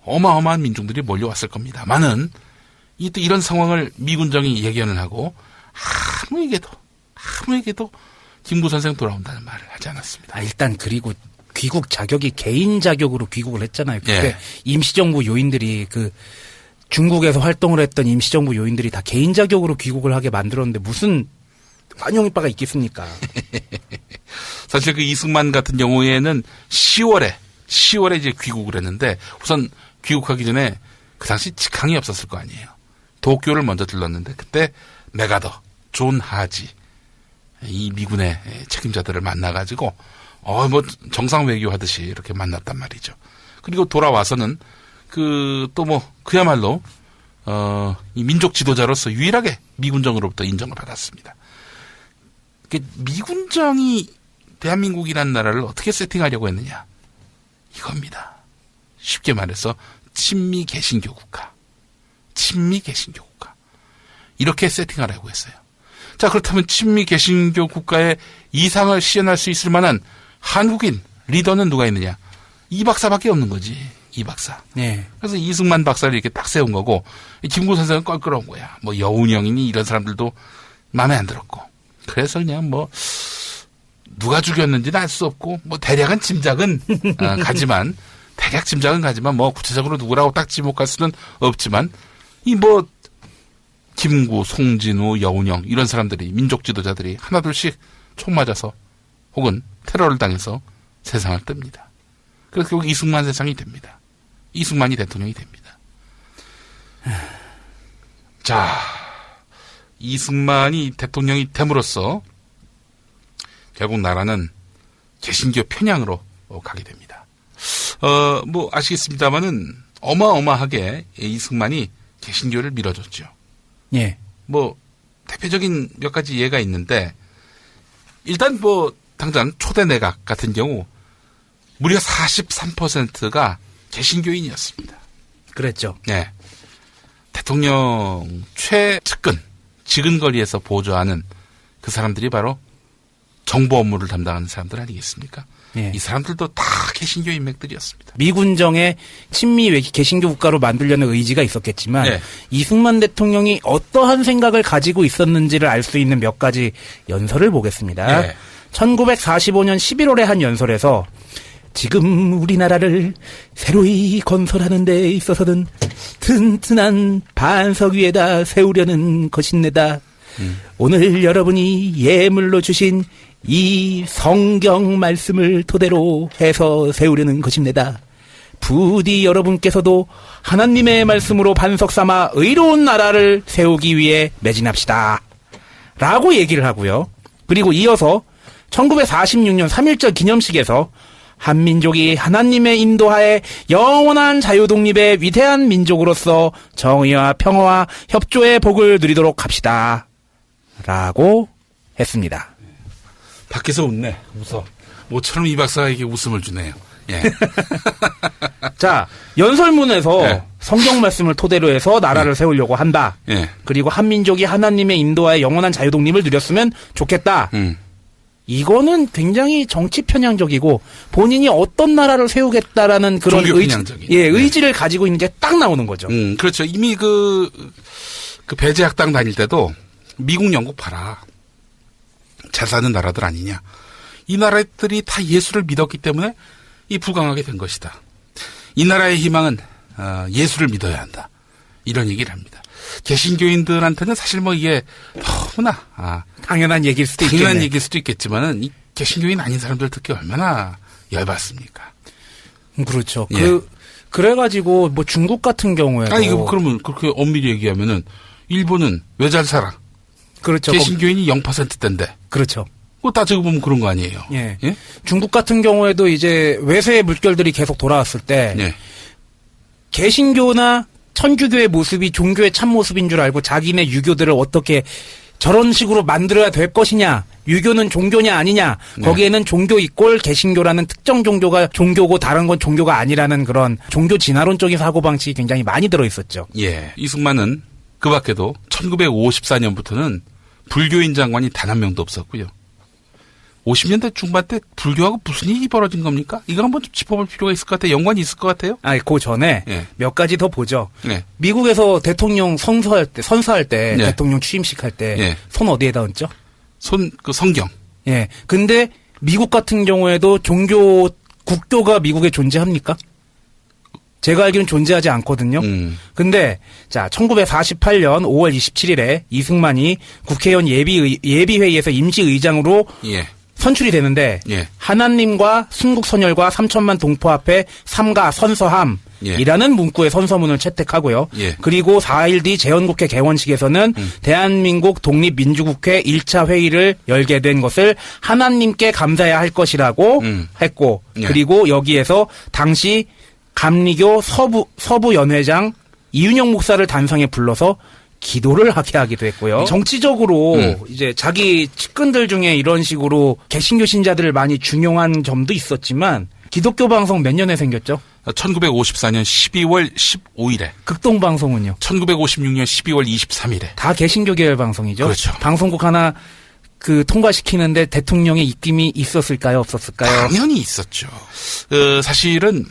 D: 어마어마한 민중들이 몰려왔을 겁니다만은 이때 이런 상황을 미군정이 예견을 하고 아무에게도 김구 선생 돌아온다는 말을 하지 않았습니다.
C: 일단 그리고 귀국 자격이 개인 자격으로 귀국을 했잖아요. 그때 임시정부 요인들이 중국에서 활동을 했던 임시정부 요인들이 다 개인 자격으로 귀국을 하게 만들었는데 무슨 환영의 바가 있겠습니까?
D: 사실 그 이승만 같은 경우에는 10월에 이제 귀국을 했는데 우선 귀국하기 전에 그 당시 직항이 없었을 거 아니에요. 도쿄를 먼저 들렀는데 그때 메가더, 존 하지 이 미군의 책임자들을 만나가지고 뭐 정상 외교하듯이 이렇게 만났단 말이죠. 그리고 돌아와서는 그야말로 이 민족 지도자로서 유일하게 미군정으로부터 인정을 받았습니다. 미군정이 대한민국이라는 나라를 어떻게 세팅하려고 했느냐? 이겁니다. 쉽게 말해서 친미 개신교 국가. 이렇게 세팅하려고 했어요. 자, 그렇다면 친미 개신교 국가의 이상을 시연할 수 있을 만한 한국인 리더는 누가 있느냐? 이 박사밖에 없는 거지. 이 박사.
C: 네.
D: 그래서 이승만 박사를 이렇게 딱 세운 거고 김구 선생은 껄끄러운 거야. 뭐 여운형이니 이런 사람들도 마음에 안 들었고. 그래서 그냥 뭐 누가 죽였는지는 알 수 없고 뭐 대략은 짐작은 가지만 뭐 구체적으로 누구라고 딱 지목할 수는 없지만 이 뭐 김구, 송진우, 여운형 이런 사람들이 민족 지도자들이 하나둘씩 총 맞아서 혹은 테러를 당해서 세상을 뜹니다. 그래서 결국 이승만 세상이 됩니다. 이승만이 대통령이 됩니다. 자, 이승만이 대통령이 됨으로써 결국 나라는 개신교 편향으로 가게 됩니다. 뭐 아시겠습니다만은 어마어마하게 이승만이 개신교를 밀어줬죠.
C: 예.
D: 뭐 대표적인 몇 가지 예가 있는데 일단 뭐 당장 초대 내각 같은 경우 무려 43%가 개신교인이었습니다.
C: 그랬죠.
D: 네. 대통령 최측근, 지근거리에서 보좌하는 그 사람들이 바로 정보 업무를 담당하는 사람들 아니겠습니까?
C: 예.
D: 이 사람들도 다 개신교 인맥들이었습니다.
C: 미군정의 친미 개신교 국가로 만들려는 의지가 있었겠지만
D: 네.
C: 이승만 대통령이 어떠한 생각을 가지고 있었는지를 알 수 있는 몇 가지 연설을 보겠습니다.
D: 네.
C: 1945년 11월에 한 연설에서 지금 우리나라를 새로이 건설하는 데 있어서는 튼튼한 반석 위에다 세우려는 것인데다. 오늘 여러분이 예물로 주신 이 성경 말씀을 토대로 해서 세우려는 것입니다. 부디 여러분께서도 하나님의 말씀으로 반석 삼아 의로운 나라를 세우기 위해 매진합시다. 라고 얘기를 하고요. 그리고 이어서 1946년 3.1절 기념식에서 한민족이 하나님의 인도하에 영원한 자유독립의 위대한 민족으로서 정의와 평화와 협조의 복을 누리도록 합시다. 라고 했습니다.
D: 밖에서 웃네. 웃어. 모처럼 이 박사에게 웃음을 주네요. 예.
C: 자, 연설문에서
D: 예.
C: 성경 말씀을 토대로 해서 나라를 세우려고 한다.
D: 예.
C: 그리고 한민족이 하나님의 인도하에 영원한 자유독립을 누렸으면 좋겠다. 이거는 굉장히 정치 편향적이고 본인이 어떤 나라를 세우겠다라는 그런 의지를 가지고 있는 게 딱 나오는 거죠.
D: 그렇죠. 이미 그 배제학당 다닐 때도 미국, 영국 봐라. 잘 사는 나라들 아니냐. 이 나라들이 다 예수를 믿었기 때문에 이 부강하게 된 것이다. 이 나라의 희망은 예수를 믿어야 한다. 이런 얘기를 합니다. 개신교인들한테는 사실 뭐 이게 너무나
C: 당연한 얘기일 수도
D: 있겠지만은 이 개신교인 아닌 사람들 듣기 얼마나 열받습니까?
C: 그렇죠.
D: 예.
C: 그래가지고 뭐 중국 같은 경우에도
D: 이거 그러면 그렇게 엄밀히 얘기하면은 일본은 왜 잘 살아?
C: 그렇죠.
D: 개신교인이 0%대인데.
C: 그렇죠.
D: 그거 따지고 보면 그런 거 아니에요.
C: 예. 예? 중국 같은 경우에도 이제 외세의 물결들이 계속 돌아왔을 때
D: 예.
C: 개신교나 천주교의 모습이 종교의 참모습인 줄 알고 자기네 유교들을 어떻게 저런 식으로 만들어야 될 것이냐. 유교는 종교냐 아니냐. 거기에는 종교 이꼴 개신교라는 특정 종교가 종교고 다른 건 종교가 아니라는 그런 종교 진화론적인 사고방식이 굉장히 많이 들어있었죠.
D: 예. 이승만은 그 밖에도 1954년부터는 불교인 장관이 단 한 명도 없었고요. 50년대 중반 때 불교하고 무슨 일이 벌어진 겁니까? 이거 한번 좀 짚어볼 필요가 있을 것 같아요. 연관이 있을 것 같아요.
C: 그 전에
D: 예.
C: 몇 가지 더 보죠.
D: 예.
C: 미국에서 대통령 선서할 때
D: 예.
C: 대통령 취임식 할 때 손
D: 예.
C: 어디에다 얹죠?
D: 성경.
C: 예. 근데 미국 같은 경우에도 국교가 미국에 존재합니까? 제가 알기로는 존재하지 않거든요. 근데, 1948년 5월 27일에 이승만이 국회의원 예비회의에서 임시의장으로
D: 예.
C: 선출이 되는데
D: 예.
C: 하나님과 순국선열과 3천만 동포 앞에 삼가 선서함이라는 문구의 선서문을 채택하고요.
D: 예.
C: 그리고 4일 뒤 재헌국회 개원식에서는 대한민국 독립민주국회 1차 회의를 열게 된 것을 하나님께 감사해야 할 것이라고 했고
D: 예.
C: 그리고 여기에서 당시 감리교 서부연회장 이윤영 목사를 단상에 불러서 기도를 하게 하기도 했고요. 정치적으로 이제 자기 측근들 중에 이런 식으로 개신교 신자들을 많이 중용한 점도 있었지만 기독교 방송 몇 년에 생겼죠?
D: 1954년 12월 15일에.
C: 극동 방송은요?
D: 1956년 12월 23일에.
C: 다 개신교 계열 방송이죠?
D: 그렇죠.
C: 방송국 하나 통과시키는데 대통령의 입김이 있었을까요? 없었을까요?
D: 당연히 있었죠. 사실은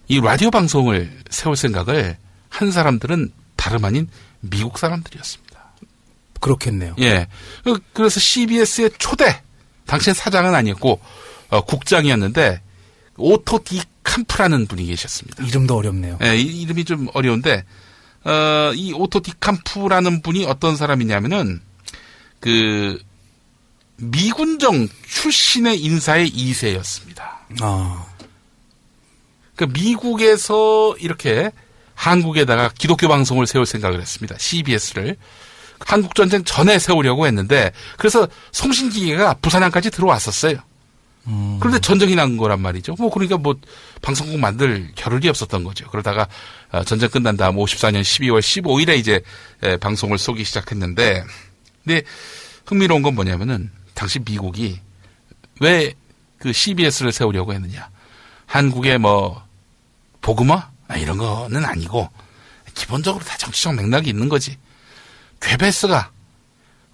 D: 이 라디오 방송을 세울 생각을 한 사람들은 다름 아닌 미국 사람들이었습니다.
C: 그렇겠네요.
D: 예. 그래서 CBS의 초대, 당시엔 사장은 아니었고, 국장이었는데, 오토 디 캄프라는 분이 계셨습니다.
C: 이름도 어렵네요.
D: 예, 이름이 좀 어려운데, 이 오토 디 캄프라는 분이 어떤 사람이냐면은, 미군정 출신의 인사의 2세였습니다. 미국에서 이렇게 한국에다가 기독교 방송을 세울 생각을 했습니다. CBS를. 한국전쟁 전에 세우려고 했는데 그래서 송신기계가 부산항까지 들어왔었어요. 그런데 전쟁이 난 거란 말이죠. 그러니까 방송국 만들 겨를이 없었던 거죠. 그러다가 전쟁 끝난 다음 54년 12월 15일에 이제 방송을 쏘기 시작했는데 근데 흥미로운 건 뭐냐면은 당시 미국이 왜 그 CBS를 세우려고 했느냐. 한국의 복음화? 이런 거는 아니고 기본적으로 다 정치적 맥락이 있는 거지. 괴베스가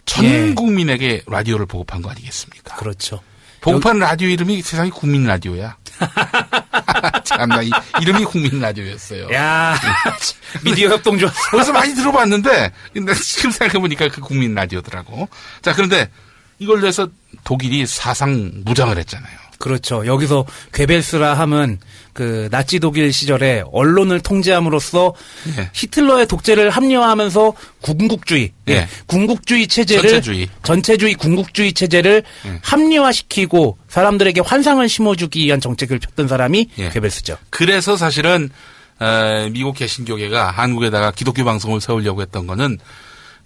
D: 전 국민에게 라디오를 보급한 거 아니겠습니까?
C: 그렇죠.
D: 보급한 라디오 이름이 세상에 국민 라디오야. 참나 이름이 국민 라디오였어요.
C: 야 미디어 협동조합.
D: 그래서 많이 들어봤는데 근데 지금 생각해보니까 그 국민 라디오더라고. 자 그런데 이걸 위해서 독일이 사상 무장을 했잖아요.
C: 그렇죠. 여기서 괴벨스라 함은 나치 독일 시절에 언론을 통제함으로써 히틀러의 독재를 합리화하면서 군국주의, 군국주의 체제를 전체주의 군국주의 체제를 합리화시키고 사람들에게 환상을 심어주기 위한 정책을 폈던 사람이 괴벨스죠.
D: 그래서 사실은 미국 개신교계가 한국에다가 기독교 방송을 세우려고 했던 거는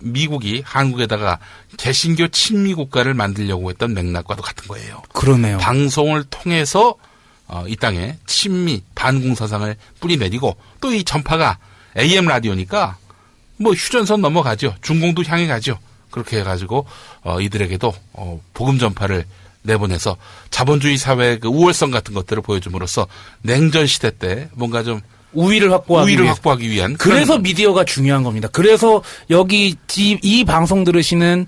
D: 미국이 한국에다가 개신교 친미 국가를 만들려고 했던 맥락과도 같은 거예요.
C: 그러네요.
D: 방송을 통해서 이 땅에 친미 반공 사상을 뿌리내리고 또 이 전파가 AM 라디오니까 휴전선 넘어가죠. 중공도 향해 가죠. 그렇게 해가지고 이들에게도 복음 전파를 내보내서 자본주의 사회의 우월성 같은 것들을 보여줌으로써 냉전 시대 때 뭔가 좀
C: 우위를 확보하기
D: 위한.
C: 그래서 미디어가 중요한 겁니다. 그래서 여기 이 방송 들으시는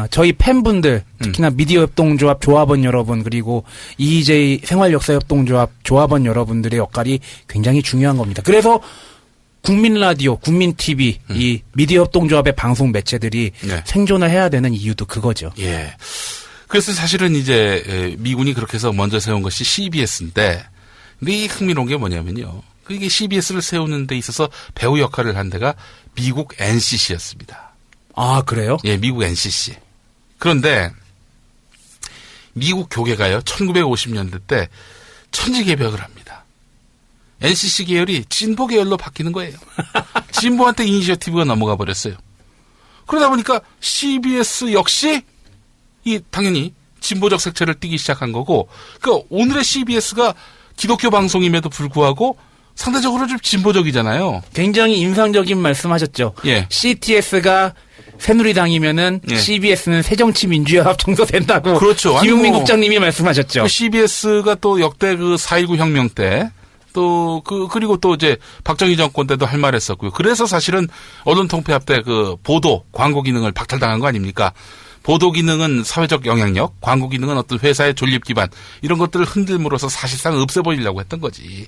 C: 저희 팬분들, 특히나 미디어 협동조합 조합원 여러분, 그리고 EJ 생활역사협동조합 조합원 여러분들의 역할이 굉장히 중요한 겁니다. 그래서 국민 라디오, 국민 TV, 이 미디어 협동조합의 방송 매체들이 생존을 해야 되는 이유도 그거죠.
D: 예. 그래서 사실은 이제 미군이 그렇게 해서 먼저 세운 것이 CBS인데, 근데 이 흥미로운 게 뭐냐면요. 이게 CBS를 세우는 데 있어서 배우 역할을 한 데가 미국 NCC였습니다.
C: 아, 그래요?
D: 예, 미국 NCC. 그런데 미국 교계가요, 1950년대 때 천지개벽을 합니다. NCC 계열이 진보 계열로 바뀌는 거예요. 진보한테 이니셔티브가 넘어가 버렸어요. 그러다 보니까 CBS 역시 당연히 진보적 색채를 띠기 시작한 거고, 그러니까 오늘의 CBS가 기독교 방송임에도 불구하고 상대적으로 좀 진보적이잖아요.
C: 굉장히 인상적인 말씀하셨죠.
D: 예.
C: CTS가 새누리당이면은 CBS는 새정치민주연합 정도 된다고.
D: 그렇죠.
C: 김용민 국장님이 말씀하셨죠.
D: CBS가 또 역대 4.19 혁명 때 그리고 또 이제 박정희 정권 때도 할 말 했었고요. 그래서 사실은 언론통폐합 때 보도, 광고 기능을 박탈당한 거 아닙니까? 보도 기능은 사회적 영향력, 광고 기능은 어떤 회사의 존립 기반, 이런 것들을 흔들므로써 사실상 없애버리려고 했던 거지.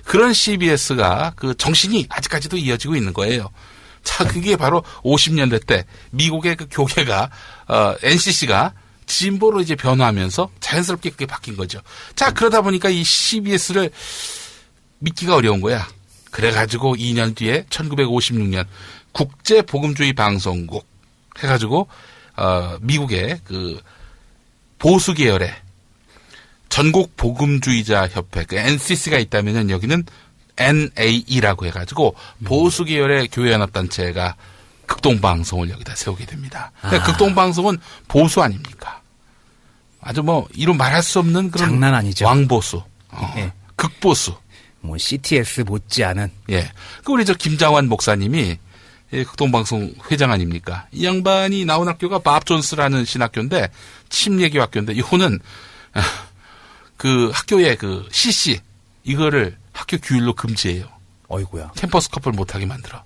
D: 그런 CBS가 정신이 아직까지도 이어지고 있는 거예요. 자, 그게 바로 50년대 때 미국의 교계가, NCC가 진보로 이제 변화하면서 자연스럽게 그게 바뀐 거죠. 자, 그러다 보니까 이 CBS를 믿기가 어려운 거야. 그래가지고 2년 뒤에 1956년 국제복음주의 방송국 해가지고, 미국의 보수 계열의 전국 복음주의자 협회, 그 NCC가 있다면은 여기는 NAE라고 해가지고 보수 계열의 교회연합단체가 극동방송을 여기다 세우게 됩니다. 그러니까 극동방송은 보수 아닙니까? 아주 뭐 이루 말할 수 없는 그런
C: 장난 아니죠.
D: 왕보수,
C: 예.
D: 극보수.
C: 뭐 CTS 못지않은.
D: 예. 그 우리 저 김장환 목사님이 극동방송 회장 아닙니까? 이 양반이 나온 학교가 밥 존스라는 신학교인데 침례교 학교인데 이거는 그 학교의 그 CC 이거를 학교 규율로 금지해요.
C: 어이구야.
D: 캠퍼스 커플 못하게 만들어.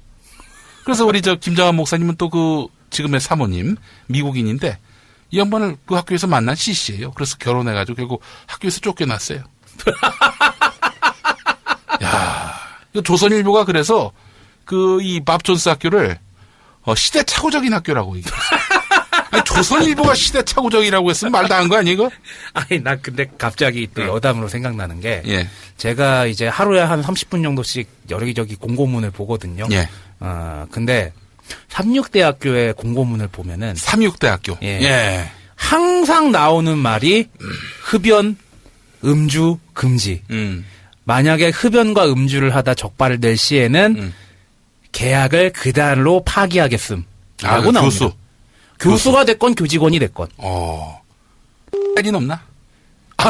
D: 그래서 우리 저 김장환 목사님은 또 그 지금의 사모님 미국인인데 이 양반을 그 학교에서 만난 CC예요. 그래서 결혼해가지고 결국 학교에서 쫓겨났어요. 야, 조선일보가 그래서 그 이 밥 존스 학교를 시대착오적인 학교라고 얘기했어요. 아니, 조선일보가 시대착오적이라고 했으면 말 다 한 거 아니에요, 이거?
C: 아니, 나 근데 갑자기 또 여담으로 생각나는 게
D: 예.
C: 제가 이제 하루에 한 30분 정도씩 여기저기 공고문을 보거든요.
D: 예.
C: 근데 삼육대학교의 공고문을 보면은
D: 삼육대학교.
C: 예.
D: 예.
C: 항상 나오는 말이 흡연, 음주 금지. 만약에 흡연과 음주를 하다 적발될 시에는 계약을 그달로 파기하겠음. 라고 나옵니다.
D: 교수.
C: 교수가 됐건 교직원이 됐건.
D: 딸이 없나?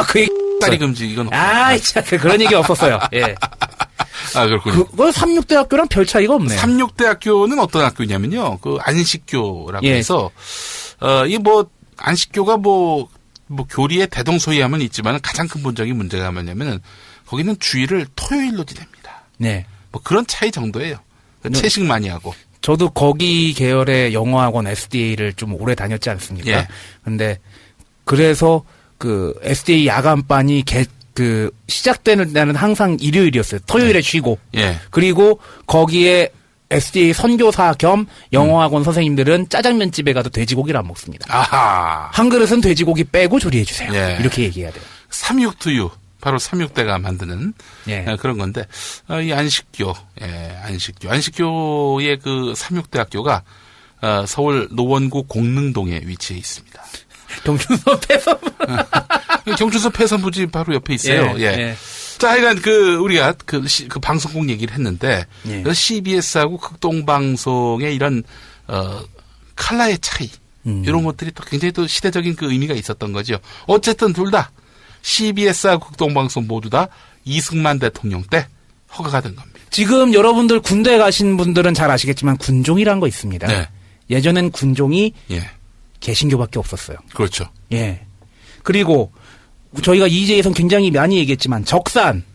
C: 그 얘기.
D: 딸이 금지 이건 없나?
C: 아, 참 그런 얘기 없었어요. 예.
D: 그렇군요.
C: 그거 삼육대학교랑 별 차이가 없네요.
D: 삼육대학교는 어떤 학교냐면요. 그 안식교라고
C: 예.
D: 해서 이 뭐 안식교가 뭐 교리에 대동소이함은 있지만 가장 근본적인 문제가 뭐냐면은 거기는 주일을 토요일로 지냅니다.
C: 네.
D: 뭐 그런 차이 정도예요. 채식 많이 하고.
C: 저도 거기 계열의 영어학원 SDA를 좀 오래 다녔지 않습니까?
D: 예.
C: 근데 그래서 그 SDA 야간반이 시작되는 날은 항상 일요일이었어요. 토요일에 쉬고.
D: 예.
C: 그리고 거기에 SDA 선교사 겸 영어학원 선생님들은 짜장면 집에 가도 돼지고기를 안 먹습니다.
D: 아하.
C: 한 그릇은 돼지고기 빼고 조리해 주세요.
D: 예.
C: 이렇게 얘기해야 돼요.
D: 삼육투유. 바로 삼육대가 만드는
C: 예.
D: 그런 건데 이 안식교, 안식교의 그 삼육대학교가 서울 노원구 공릉동에 위치해 있습니다.
C: 경춘서 폐선부.
D: 경춘서 폐선부지 바로 옆에 있어요.
C: 예. 예.
D: 자, 하여간 우리가 그 방송국 얘기를 했는데
C: 예.
D: CBS하고 극동방송의 이런 컬러의 차이 이런 것들이 또 굉장히 또 시대적인 그 의미가 있었던 거죠. 어쨌든 둘 다 CBS하고 극동방송 모두 다 이승만 대통령 때 허가가 된 겁니다.
C: 지금 여러분들 군대 가신 분들은 잘 아시겠지만 군종이라는 거 있습니다.
D: 네.
C: 예전엔 군종이
D: 예.
C: 개신교밖에 없었어요.
D: 그렇죠.
C: 예. 그리고 저희가 이제에선 굉장히 많이 얘기했지만 적산.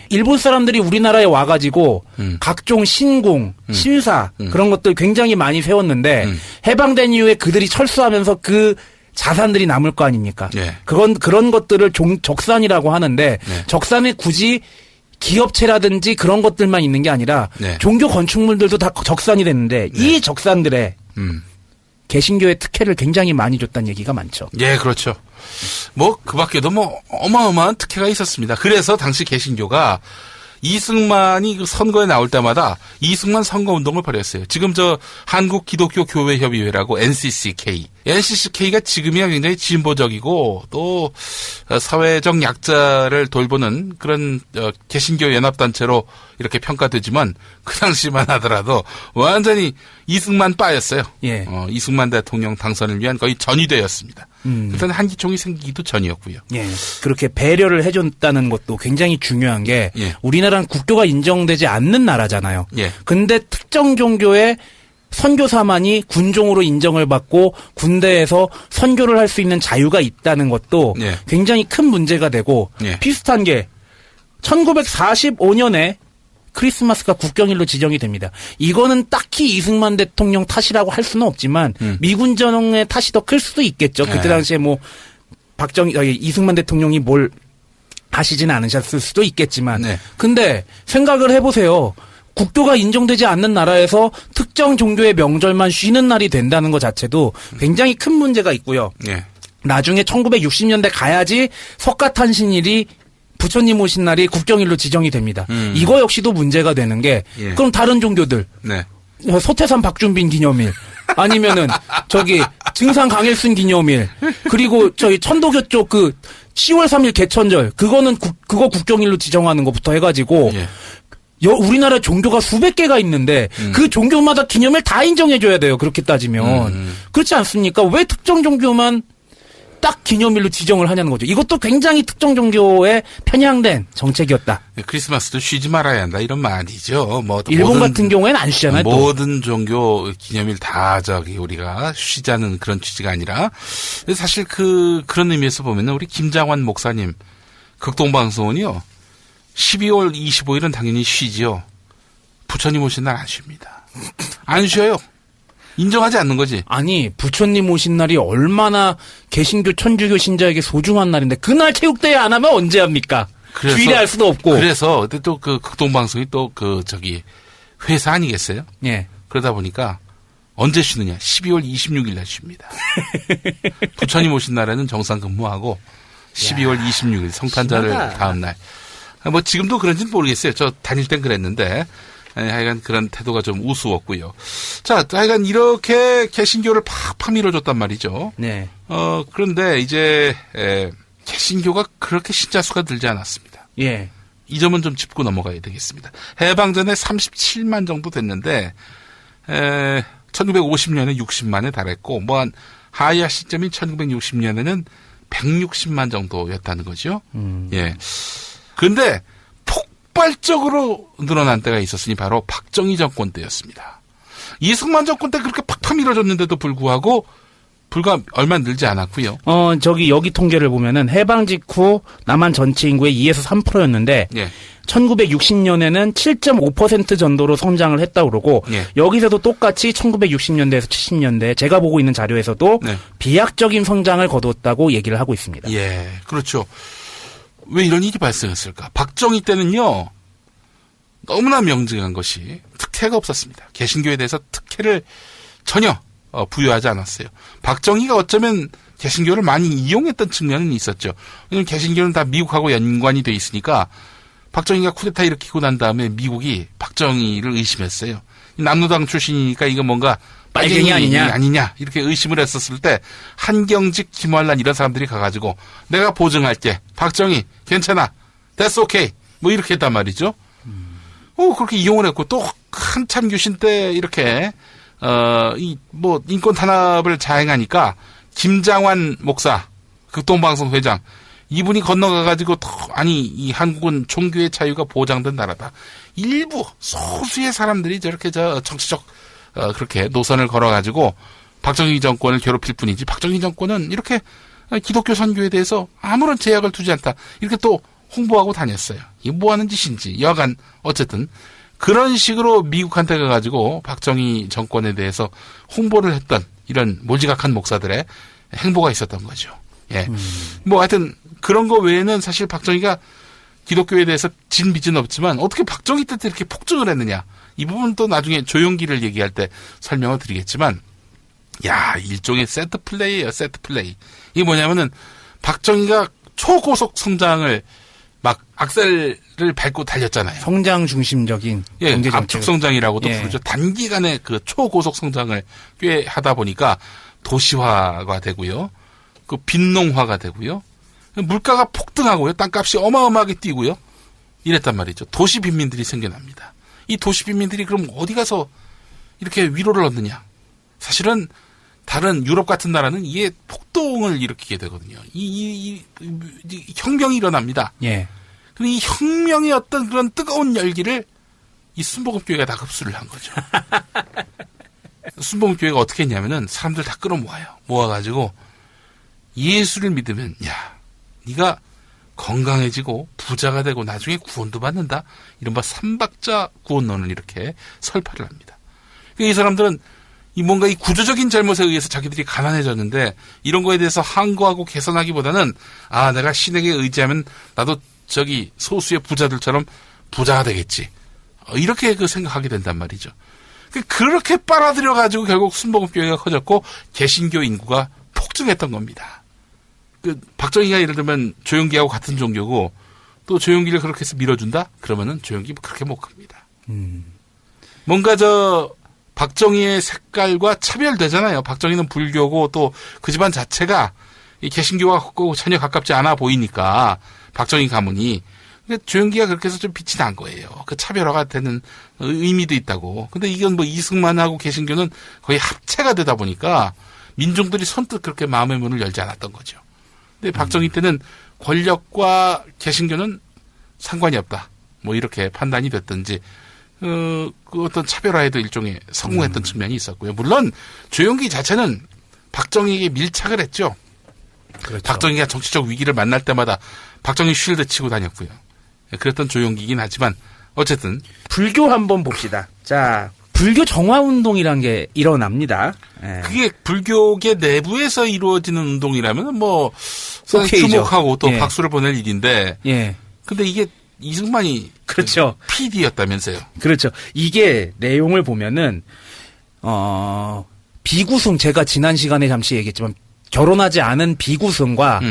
C: 일본 사람들이 우리나라에 와가지고 각종 신궁, 신사 그런 것들 굉장히 많이 세웠는데 해방된 이후에 그들이 철수하면서 그 자산들이 남을 거 아닙니까?
D: 예.
C: 그런 것들을 적산이라고 하는데
D: 네.
C: 적산에 굳이 기업체라든지 그런 것들만 있는 게 아니라
D: 네.
C: 종교 건축물들도 다 적산이 됐는데 이 적산들의 개신교의 특혜를 굉장히 많이 줬다는 얘기가 많죠.
D: 예, 그렇죠. 뭐 그 밖에도 뭐 어마어마한 특혜가 있었습니다. 그래서 당시 개신교가 이승만이 그 선거에 나올 때마다 이승만 선거운동을 벌였어요. 지금 저 한국기독교교회협의회라고 NCCK가 지금이야 굉장히 진보적이고 또 사회적 약자를 돌보는 그런 개신교 연합단체로 이렇게 평가되지만 그 당시만 하더라도 완전히 이승만 빠였어요.
C: 예.
D: 이승만 대통령 당선을 위한 거의 전위대였습니다. 그때는 한기총이 생기기도 전이었고요.
C: 예. 그렇게 배려를 해줬다는 것도 굉장히 중요한 게
D: 예.
C: 우리나라는 국교가 인정되지 않는 나라잖아요.
D: 예.
C: 근데 특정 종교의 선교사만이 군종으로 인정을 받고 군대에서 선교를 할 수 있는 자유가 있다는 것도
D: 예.
C: 굉장히 큰 문제가 되고
D: 예.
C: 비슷한 게 1945년에 크리스마스가 국경일로 지정이 됩니다. 이거는 딱히 이승만 대통령 탓이라고 할 수는 없지만 미군 전형의 탓이 더 클 수도 있겠죠. 그때 당시에 뭐 이승만 대통령이 뭘 하시지는 않으셨을 수도 있겠지만
D: 네.
C: 근데 생각을 해보세요. 국교가 인정되지 않는 나라에서 특정 종교의 명절만 쉬는 날이 된다는 것 자체도 굉장히 큰 문제가 있고요.
D: 예.
C: 나중에 1960년대 가야지 석가탄신일이 부처님 오신 날이 국경일로 지정이 됩니다. 이거 역시도 문제가 되는 게
D: 예.
C: 그럼 다른 종교들
D: 네.
C: 서태산 박준빈 기념일 아니면은 저기 증상 강일순 기념일 그리고 저희 천도교 쪽 그 10월 3일 개천절 그거는 그거 국경일로 지정하는 것부터 해가지고
D: 예.
C: 우리나라 종교가 수백 개가 있는데 그 종교마다 기념일 다 인정해줘야 돼요. 그렇게 따지면 그렇지 않습니까? 왜 특정 종교만 딱 기념일로 지정을 하냐는 거죠. 이것도 굉장히 특정 종교에 편향된 정책이었다.
D: 크리스마스도 쉬지 말아야 한다 이런 말이죠. 뭐
C: 일본 같은 경우에는 안 쉬잖아요.
D: 모든 종교 기념일 다 우리가 쉬자는 그런 취지가 아니라 사실 그런 의미에서 보면은 우리 김장환 목사님 극동방송은요. 12월 25일은 당연히 쉬지요. 부처님 오신 날 안 쉽니다. 안 쉬어요. 인정하지 않는 거지.
C: 아니 부처님 오신 날이 얼마나 개신교 천주교 신자에게 소중한 날인데 그날 체육대회 안 하면 언제 합니까? 주일에 할 수도 없고.
D: 그래서 또 그 극동방송이 또 회사 아니겠어요?
C: 예.
D: 그러다 보니까 언제 쉬느냐? 12월 26일 날 쉽니다. 부처님 오신 날에는 정상 근무하고 12월 26일 성탄절을
C: 심하다.
D: 다음 날. 뭐 지금도 그런지는 모르겠어요. 저 다닐 땐 그랬는데 하여간 그런 태도가 좀 우스웠고요. 자, 하여간 이렇게 개신교를 팍팍 밀어줬단 말이죠.
C: 네.
D: 그런데 이제 개신교가 그렇게 신자 수가 늘지 않았습니다.
C: 예.
D: 이 점은 좀 짚고 넘어가야 되겠습니다. 해방 전에 37만 정도 됐는데 1950년에 60만에 달했고 뭐한 하야 시점인 1960년에는 160만 정도였다는 거죠. 예. 그런데 폭발적으로 늘어난 때가 있었으니 바로 박정희 정권 때였습니다. 이승만 정권 때 그렇게 팍팍 밀어줬는데도 불구하고 불과 얼마 늘지 않았고요.
C: 여기 통계를 보면은 해방 직후 남한 전체 인구의 2에서 3%였는데
D: 예.
C: 1960년에는 7.5% 정도로 성장을 했다고 그러고
D: 예.
C: 여기서도 똑같이 1960년대에서 70년대 제가 보고 있는 자료에서도
D: 네.
C: 비약적인 성장을 거뒀다고 얘기를 하고 있습니다.
D: 예, 그렇죠. 왜 이런 일이 발생했을까? 박정희 때는요, 너무나 명징한 것이 특혜가 없었습니다. 개신교에 대해서 특혜를 전혀 부여하지 않았어요. 박정희가 어쩌면 개신교를 많이 이용했던 측면은 있었죠. 왜냐하면 개신교는 다 미국하고 연관이 돼 있으니까 박정희가 쿠데타 일으키고 난 다음에 미국이 박정희를 의심했어요. 남노당 출신이니까 이거 뭔가
C: 빨갱이 아니냐
D: 이렇게 의심을 했었을 때 한경직, 김환란 이런 사람들이 가가지고 내가 보증할게. 박정희 괜찮아. That's okay. 뭐 이렇게 했단 말이죠. 그렇게 이용을 했고 또 한참 교신 때 이렇게 인권 탄압을 자행하니까 김장환 목사 극동방송 회장 이분이 건너가가지고 이 한국은 종교의 자유가 보장된 나라다. 일부 소수의 사람들이 저렇게 정치적 그렇게 노선을 걸어가지고 박정희 정권을 괴롭힐 뿐이지 박정희 정권은 이렇게 기독교 선교에 대해서 아무런 제약을 두지 않다. 이렇게 또 홍보하고 다녔어요. 이게 뭐 하는 짓인지. 여하간 어쨌든 그런 식으로 미국한테 가가지고 박정희 정권에 대해서 홍보를 했던 이런 몰지각한 목사들의 행보가 있었던 거죠. 예. 뭐 하여튼 그런 거 외에는 사실 박정희가 기독교에 대해서 진 빚은 없지만 어떻게 박정희 때 이렇게 폭증을 했느냐. 이 부분은 또 나중에 조용기를 얘기할 때 설명을 드리겠지만 일종의 세트 플레이예요. 세트 플레이. 이게 뭐냐면은 박정희가 초고속 성장을 막 악셀을 밟고 달렸잖아요.
C: 성장 중심적인 경제 정책.
D: 압축 성장이라고도 부르죠. 단기간에 그 초고속 성장을 꽤 하다 보니까 도시화가 되고요. 그 빈농화가 되고요. 물가가 폭등하고요. 땅값이 어마어마하게 뛰고요. 이랬단 말이죠. 도시 빈민들이 생겨납니다. 이 도시 빈민들이 그럼 어디 가서 이렇게 위로를 얻느냐? 사실은 다른 유럽 같은 나라는 이에 폭동을 일으키게 되거든요. 이 혁명이 일어납니다.
C: 예.
D: 근데 이 혁명의 어떤 그런 뜨거운 열기를 이 순복음교회가 다 흡수를 한 거죠. 순복음교회가 어떻게 했냐면은 사람들 다 끌어모아요. 모아가지고 예수를 믿으면 네가 건강해지고 부자가 되고 나중에 구원도 받는다. 이른바 삼박자 구원론을 이렇게 설파를 합니다. 이 사람들은 뭔가 이 구조적인 잘못에 의해서 자기들이 가난해졌는데 이런 거에 대해서 항거하고 개선하기보다는 내가 신에게 의지하면 나도 저기 소수의 부자들처럼 부자가 되겠지. 이렇게 생각하게 된단 말이죠. 그렇게 빨아들여가지고 결국 순복음교회가 커졌고 개신교 인구가 폭증했던 겁니다. 박정희가 예를 들면 조용기하고 같은 종교고 또 조용기를 그렇게 해서 밀어준다? 그러면은 조용기 그렇게 못 갑니다. 뭔가 박정희의 색깔과 차별되잖아요. 박정희는 불교고 또 그 집안 자체가 이 개신교와 전혀 가깝지 않아 보이니까 박정희 가문이. 근데 조영기가 그렇게 해서 좀 빛이 난 거예요. 그 차별화가 되는 의미도 있다고. 근데 이건 뭐 이승만하고 개신교는 거의 합체가 되다 보니까 민중들이 선뜻 그렇게 마음의 문을 열지 않았던 거죠. 근데 박정희 때는 권력과 개신교는 상관이 없다. 뭐 이렇게 판단이 됐든지 그 어떤 차별화에도 일종의 성공했던 측면이 있었고요. 물론 조영기 자체는 박정희에게 밀착을 했죠.
C: 그렇죠.
D: 박정희가 정치적 위기를 만날 때마다 박정희 쉴드 치고 다녔고요. 그랬던 조영기이긴 하지만 어쨌든
C: 불교 한번 봅시다. 자, 불교 정화운동이란 게 일어납니다. 예.
D: 그게 불교계 내부에서 이루어지는 운동이라면 뭐
C: 오케이죠.
D: 주목하고 또
C: 예.
D: 박수를 보낼 일인데
C: 예.
D: 근데 이게 이승만이
C: 그렇죠.
D: PD였다면서요.
C: 그렇죠. 이게 내용을 보면은 비구승, 제가 지난 시간에 잠시 얘기했지만 결혼하지 않은 비구승과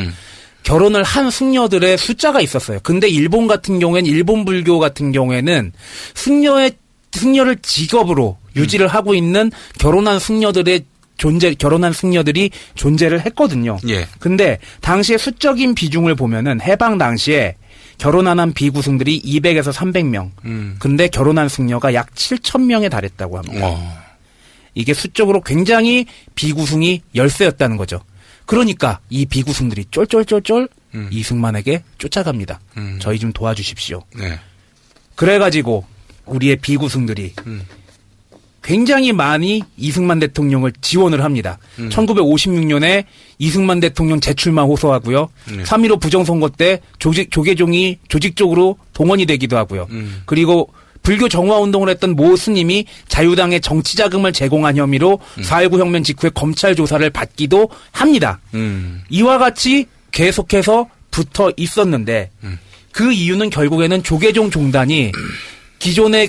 C: 결혼을 한 승려들의 숫자가 있었어요. 근데 일본 같은 경우에는, 일본 불교 같은 경우에는 승려를 직업으로 유지를 하고 있는 결혼한 승려들이 존재를 했거든요.
D: 예.
C: 근데 당시에 수적인 비중을 보면은 해방 당시에 결혼한 한 비구승들이 200에서 300명. 근데 결혼한 승려가 약 7,000명에 달했다고 합니다. 이게 수적으로 굉장히 비구승이 열세였다는 거죠. 그러니까 이 비구승들이 쫄쫄쫄쫄 이승만에게 쫓아갑니다. 저희 좀 도와주십시오.
D: 네.
C: 그래가지고 우리의 비구승들이 굉장히 많이 이승만 대통령을 지원을 합니다. 1956년에 이승만 대통령 재출마 호소하고요. 3.15 부정선거 때 조계종이 조직적으로 동원이 되기도 하고요. 그리고 불교 정화운동을 했던 모 스님이 자유당에 정치자금을 제공한 혐의로 4.19 혁명 직후에 검찰 조사를 받기도 합니다. 이와 같이 계속해서 붙어 있었는데 그 이유는 결국에는 조계종 종단이 기존의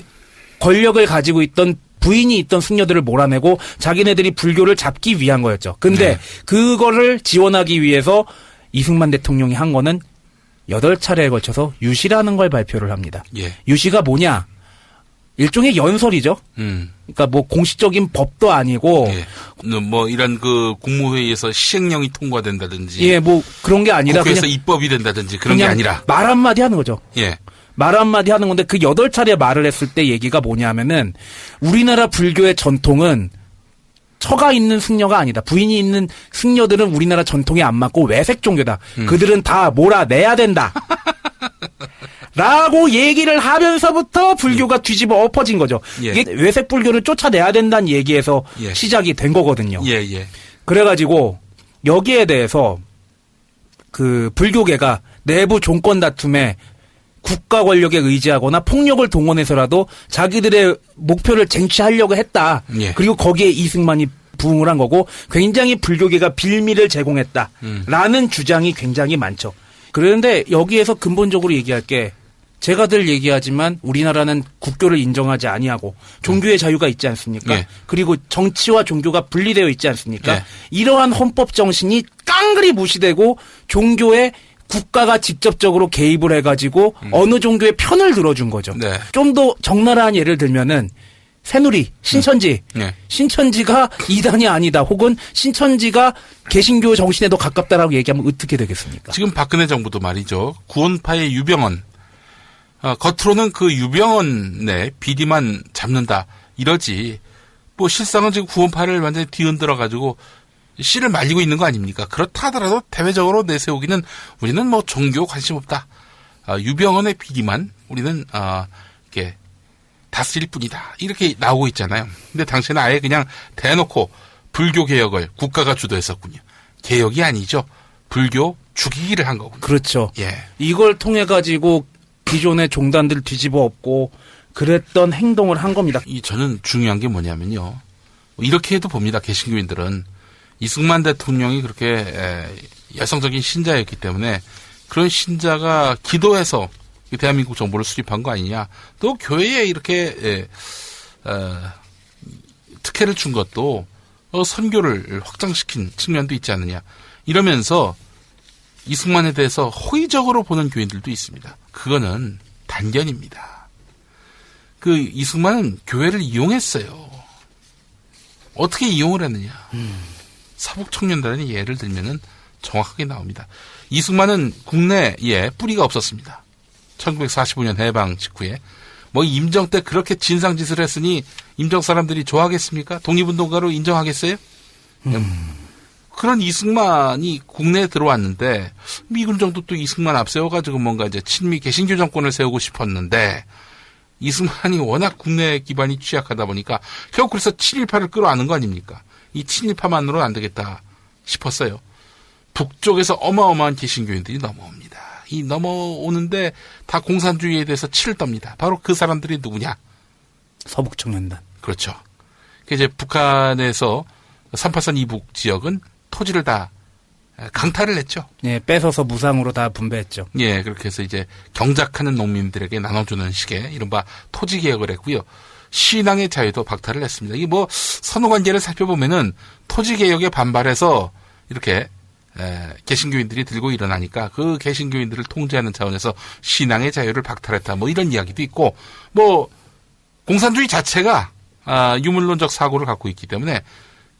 C: 권력을 가지고 있던 부인이 있던 승려들을 몰아내고 자기네들이 불교를 잡기 위한 거였죠. 근데 그거를 지원하기 위해서 이승만 대통령이 한 거는 8차례에 걸쳐서 유시라는 걸 발표를 합니다.
D: 예.
C: 유시가 뭐냐? 일종의 연설이죠. 그러니까 뭐 공식적인 법도 아니고
D: 뭐 이런 그 국무회의에서 시행령이 통과된다든지
C: 예, 뭐 그런 게 아니라
D: 국회에서
C: 그냥
D: 입법이 된다든지 그런 게 아니라
C: 말 한마디 하는 거죠.
D: 예.
C: 말 한마디 하는 건데 그 8차례 말을 했을 때 얘기가 뭐냐면은 우리나라 불교의 전통은 처가 있는 승려가 아니다. 부인이 있는 승려들은 우리나라 전통에 안 맞고 외색 종교다. 그들은 다 몰아내야 된다. 라고 얘기를 하면서부터 불교가 뒤집어 엎어진 거죠.
D: 예.
C: 이게 외색 불교를 쫓아내야 된다는 얘기에서
D: 예.
C: 시작이 된 거거든요.
D: 예, 예.
C: 그래가지고 여기에 대해서 그 불교계가 내부 종권 다툼에 국가 권력에 의지하거나 폭력을 동원해서라도 자기들의 목표를 쟁취하려고 했다.
D: 예.
C: 그리고 거기에 이승만이 부응을 한 거고 굉장히 불교계가 빌미를 제공했다라는 주장이 굉장히 많죠. 그런데 여기에서 근본적으로 얘기할 게 제가 늘 얘기하지만 우리나라는 국교를 인정하지 아니하고 종교의 자유가 있지 않습니까?
D: 예.
C: 그리고 정치와 종교가 분리되어 있지 않습니까?
D: 예.
C: 이러한 헌법 정신이 깡그리 무시되고 종교에 국가가 직접적으로 개입을 해가지고 어느 종교의 편을 들어준 거죠.
D: 네.
C: 좀 더 적나라한 예를 들면은 새누리, 신천지.
D: 네.
C: 신천지가 이단이 아니다. 혹은 신천지가 개신교 정신에 더 가깝다라고 얘기하면 어떻게 되겠습니까?
D: 지금 박근혜 정부도 말이죠. 구원파의 유병언. 겉으로는 그 유병언의 비리만 잡는다. 이러지. 뭐 실상은 지금 구원파를 완전히 뒤흔들어 가지고 씨를 말리고 있는 거 아닙니까? 그렇다 하더라도 대외적으로 내세우기는 우리는 뭐 종교 관심 없다. 유병언의 비리만 우리는 이렇게 다스릴 뿐이다. 이렇게 나오고 있잖아요. 근데 당시에는 아예 그냥 대놓고 불교 개혁을 국가가 주도했었군요. 개혁이 아니죠. 불교 죽이기를 한 거군요.
C: 그렇죠.
D: 예.
C: 이걸 통해 가지고 기존의 종단들을 뒤집어 엎고 그랬던 행동을 한 겁니다.
D: 저는 중요한 게 뭐냐면요. 이렇게 해도 봅니다. 개신교인들은. 이승만 대통령이 그렇게 여성적인 신자였기 때문에 그런 신자가 기도해서 대한민국 정부를 수립한 거 아니냐. 또 교회에 이렇게 특혜를 준 것도 선교를 확장시킨 측면도 있지 않느냐. 이러면서 이승만에 대해서 호의적으로 보는 교인들도 있습니다. 그거는 단견입니다. 그 이승만은 교회를 이용했어요. 어떻게 이용을 했느냐. 서북청년단의 예를 들면은 정확하게 나옵니다. 이승만은 국내에 뿌리가 없었습니다. 1945년 해방 직후에 뭐 임정 때 그렇게 진상짓을 했으니 임정 사람들이 좋아하겠습니까? 독립운동가로 인정하겠어요? 그런 이승만이 국내에 들어왔는데 미군 정도 이승만 앞세워가지고 뭔가 이제 친미 개신교 정권을 세우고 싶었는데 이승만이 워낙 국내 기반이 취약하다 보니까 결국 그래서 친일파를 끌어안는 거 아닙니까? 이 친일파만으로는 안 되겠다 싶었어요. 북쪽에서 어마어마한 개신교인들이 넘어옵니다. 이 넘어오는데 다 공산주의에 대해서 치를 떱니다. 바로 그 사람들이 누구냐?
C: 서북청년단.
D: 그렇죠. 이제 북한에서 383 이북 지역은 토지를 다 강탈을 했죠.
C: 예, 뺏어서 무상으로 다 분배했죠.
D: 예, 그렇게 해서 이제 경작하는 농민들에게 나눠주는 식의 이른바 토지 개혁을 했고요. 신앙의 자유도 박탈을 했습니다. 이게 뭐 선후관계를 살펴보면은 토지 개혁에 반발해서 이렇게 개신교인들이 들고 일어나니까 그 개신교인들을 통제하는 차원에서 신앙의 자유를 박탈했다. 뭐 이런 이야기도 있고, 뭐 공산주의 자체가 유물론적 사고를 갖고 있기 때문에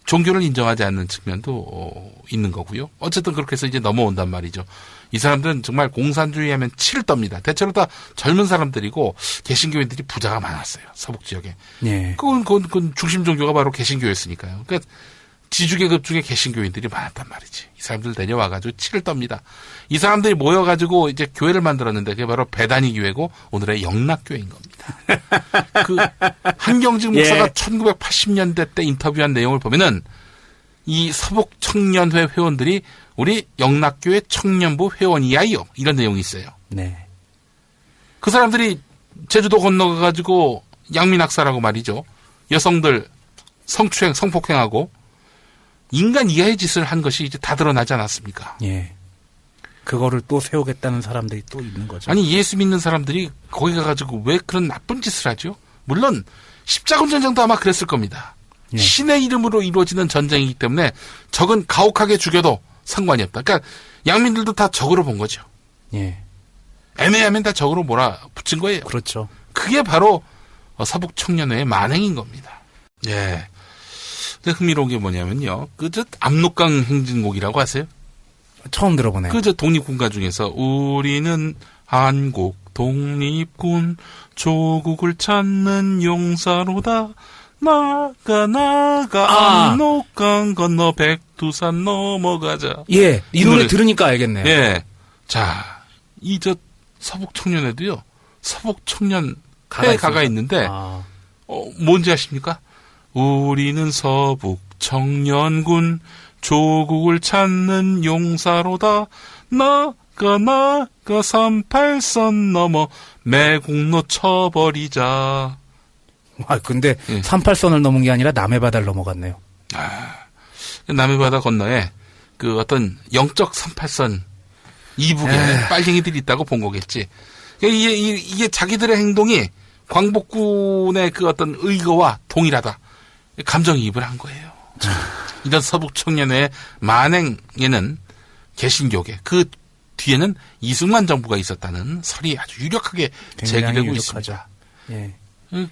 D: 종교를 인정하지 않는 측면도 있는 거고요. 어쨌든 그렇게 해서 이제 넘어온단 말이죠. 이 사람들은 정말 공산주의 하면 치를 떱니다. 대체로 다 젊은 사람들이고 개신교인들이 부자가 많았어요. 서북 지역에.
C: 예.
D: 그건 중심 종교가 바로 개신교였으니까요. 그러니까 지주계급 중에 개신교인들이 많았단 말이지. 이 사람들 내려와가지고 치를 떱니다. 이 사람들이 모여가지고 이제 교회를 만들었는데 그게 바로 배단위 교회고 오늘의 영락교회인 겁니다. 그 한경직 목사가 1980년대 때 인터뷰한 내용을 보면은 이 서북청년회 회원들이 우리 영락교회 청년부 회원이야요. 이런 내용이 있어요.
C: 네.
D: 그 사람들이 제주도 건너가가지고 양민학사라고 말이죠. 여성들 성추행, 성폭행하고 인간 이하의 짓을 한 것이 이제 다 드러나지 않았습니까?
C: 예. 그거를 또 세우겠다는 사람들이 또 있는 거죠.
D: 아니, 예수 믿는 사람들이 거기 가가지고 왜 그런 나쁜 짓을 하죠? 물론 십자군 전쟁도 아마 그랬을 겁니다.
C: 예.
D: 신의 이름으로 이루어지는 전쟁이기 때문에 적은 가혹하게 죽여도 상관이 없다. 그러니까 양민들도 다 적으로 본 거죠.
C: 예.
D: 애매하면 다 적으로 몰아붙인 거예요.
C: 그렇죠.
D: 그게 바로 서북청년회의 만행인 겁니다. 예. 근데 흥미로운 게 뭐냐면요. 압록강 행진곡이라고 아세요?
C: 처음 들어보네요.
D: 독립군가 중에서 우리는 한국 독립군 조국을 찾는 용사로다. 나가 압록강 건너 백두산 넘어가자.
C: 예, 이 노래 들으니까 알겠네요.
D: 예. 자, 서북청년회도요. 서북청년 가가 있는데 뭔지 아십니까? 우리는 서북 청년군 조국을 찾는 용사로다. 나가 38선 넘어 매국노 쳐버리자.
C: 근데 38선을 넘은 게 아니라 남해 바다를 넘어갔네요.
D: 남해 바다 건너에 그 어떤 영적 38선 이북에 빨갱이들이 있다고 본 거겠지. 이게 자기들의 행동이 광복군의 그 어떤 의거와 동일하다. 감정이입을 한 거예요. 이런 서북청년회의 만행에는 개신교계, 그 뒤에는 이승만 정부가 있었다는 설이 아주 유력하게 제기되고 있습니다.
C: 예.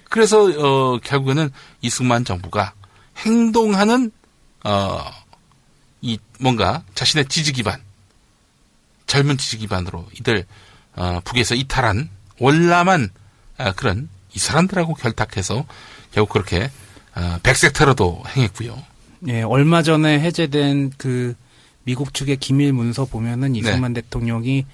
D: 그래서 결국에는 이승만 정부가 행동하는 이 뭔가 자신의 지지 기반, 젊은 지지 기반으로 이들 북에서 이탈한 월남한 그런 이 사람들하고 결탁해서 결국 그렇게 백색 테러도 행했고요.
C: 예, 얼마 전에 해제된 그 미국 측의 기밀 문서 보면은 이승만 대통령이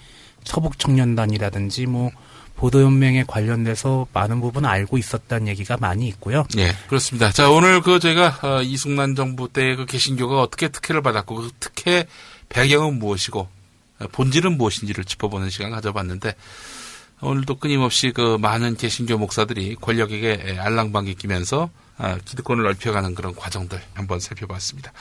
C: 서북청년단이라든지 뭐 보도연맹에 관련돼서 많은 부분 알고 있었다는 얘기가 많이 있고요.
D: 네, 그렇습니다. 자, 오늘 제가 이승만 정부 때 그 개신교가 어떻게 특혜를 받았고 그 특혜 배경은 무엇이고 본질은 무엇인지를 짚어보는 시간 가져봤는데 오늘도 끊임없이 그 많은 개신교 목사들이 권력에게 알랑방귀 끼면서 기득권을 넓혀가는 그런 과정들 한번 살펴봤습니다.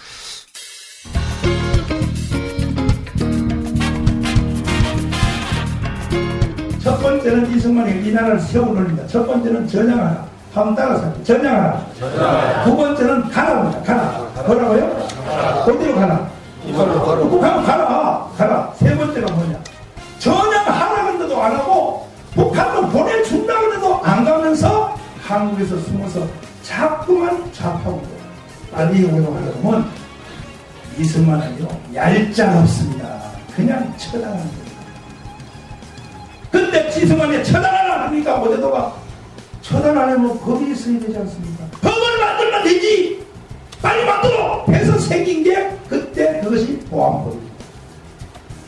L: 첫 번째는 이승만이 이 나라를 세워놓습니다. 첫 번째는 전향하라. 한번 따라서 전향하라. 두 번째는 가라입니다. 가라. 뭐라고요? 어디로 가라? 북한으로 가라. 세 번째가 뭐냐? 전향하라 근데도 안 하고 북한으로 보내준다고 해도 안 가면서 한국에서 숨어서 자꾸만 좌파고 빨리 오용하려면 이승만은요 얄짤 없습니다. 그냥 처단하는 거예요. 근데 이승만이 처단하라 하니까 어제도가 처단하려면 법이 있어야 되지 않습니까? 법을 만들면 되지. 빨리 만들어 해서 생긴 게 그때 그것이 보안법입니다.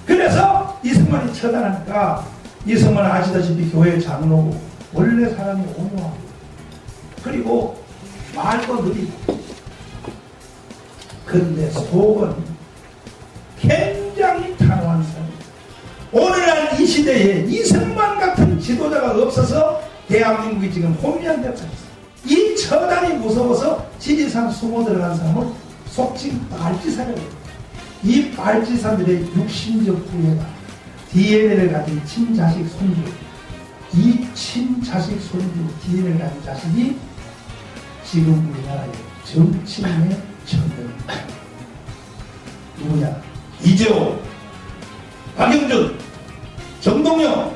L: 그래서 이승만이 처단하니까 이승만은 아시다시피 교회 장로고 원래 사람이 온유하고 그리고 말도 느리고 그런데 속은 굉장히 단호한 사람입니다. 오늘날 이 시대에 이승만 같은 지도자가 없어서 대한민국이 지금 혼미한데 이 처단이 무서워서 지리산 숨어 들어간 사람은 속칭 빨치산이라고 해요. 이 빨치산들의 육신적 부여가 DNA를 가진 친자식 손주, 이 친자식 손주 DNA를 가진 자식이 지금 우리나라의 정치인의 천명입니다. 누구냐? 이재호, 박영준, 정동영,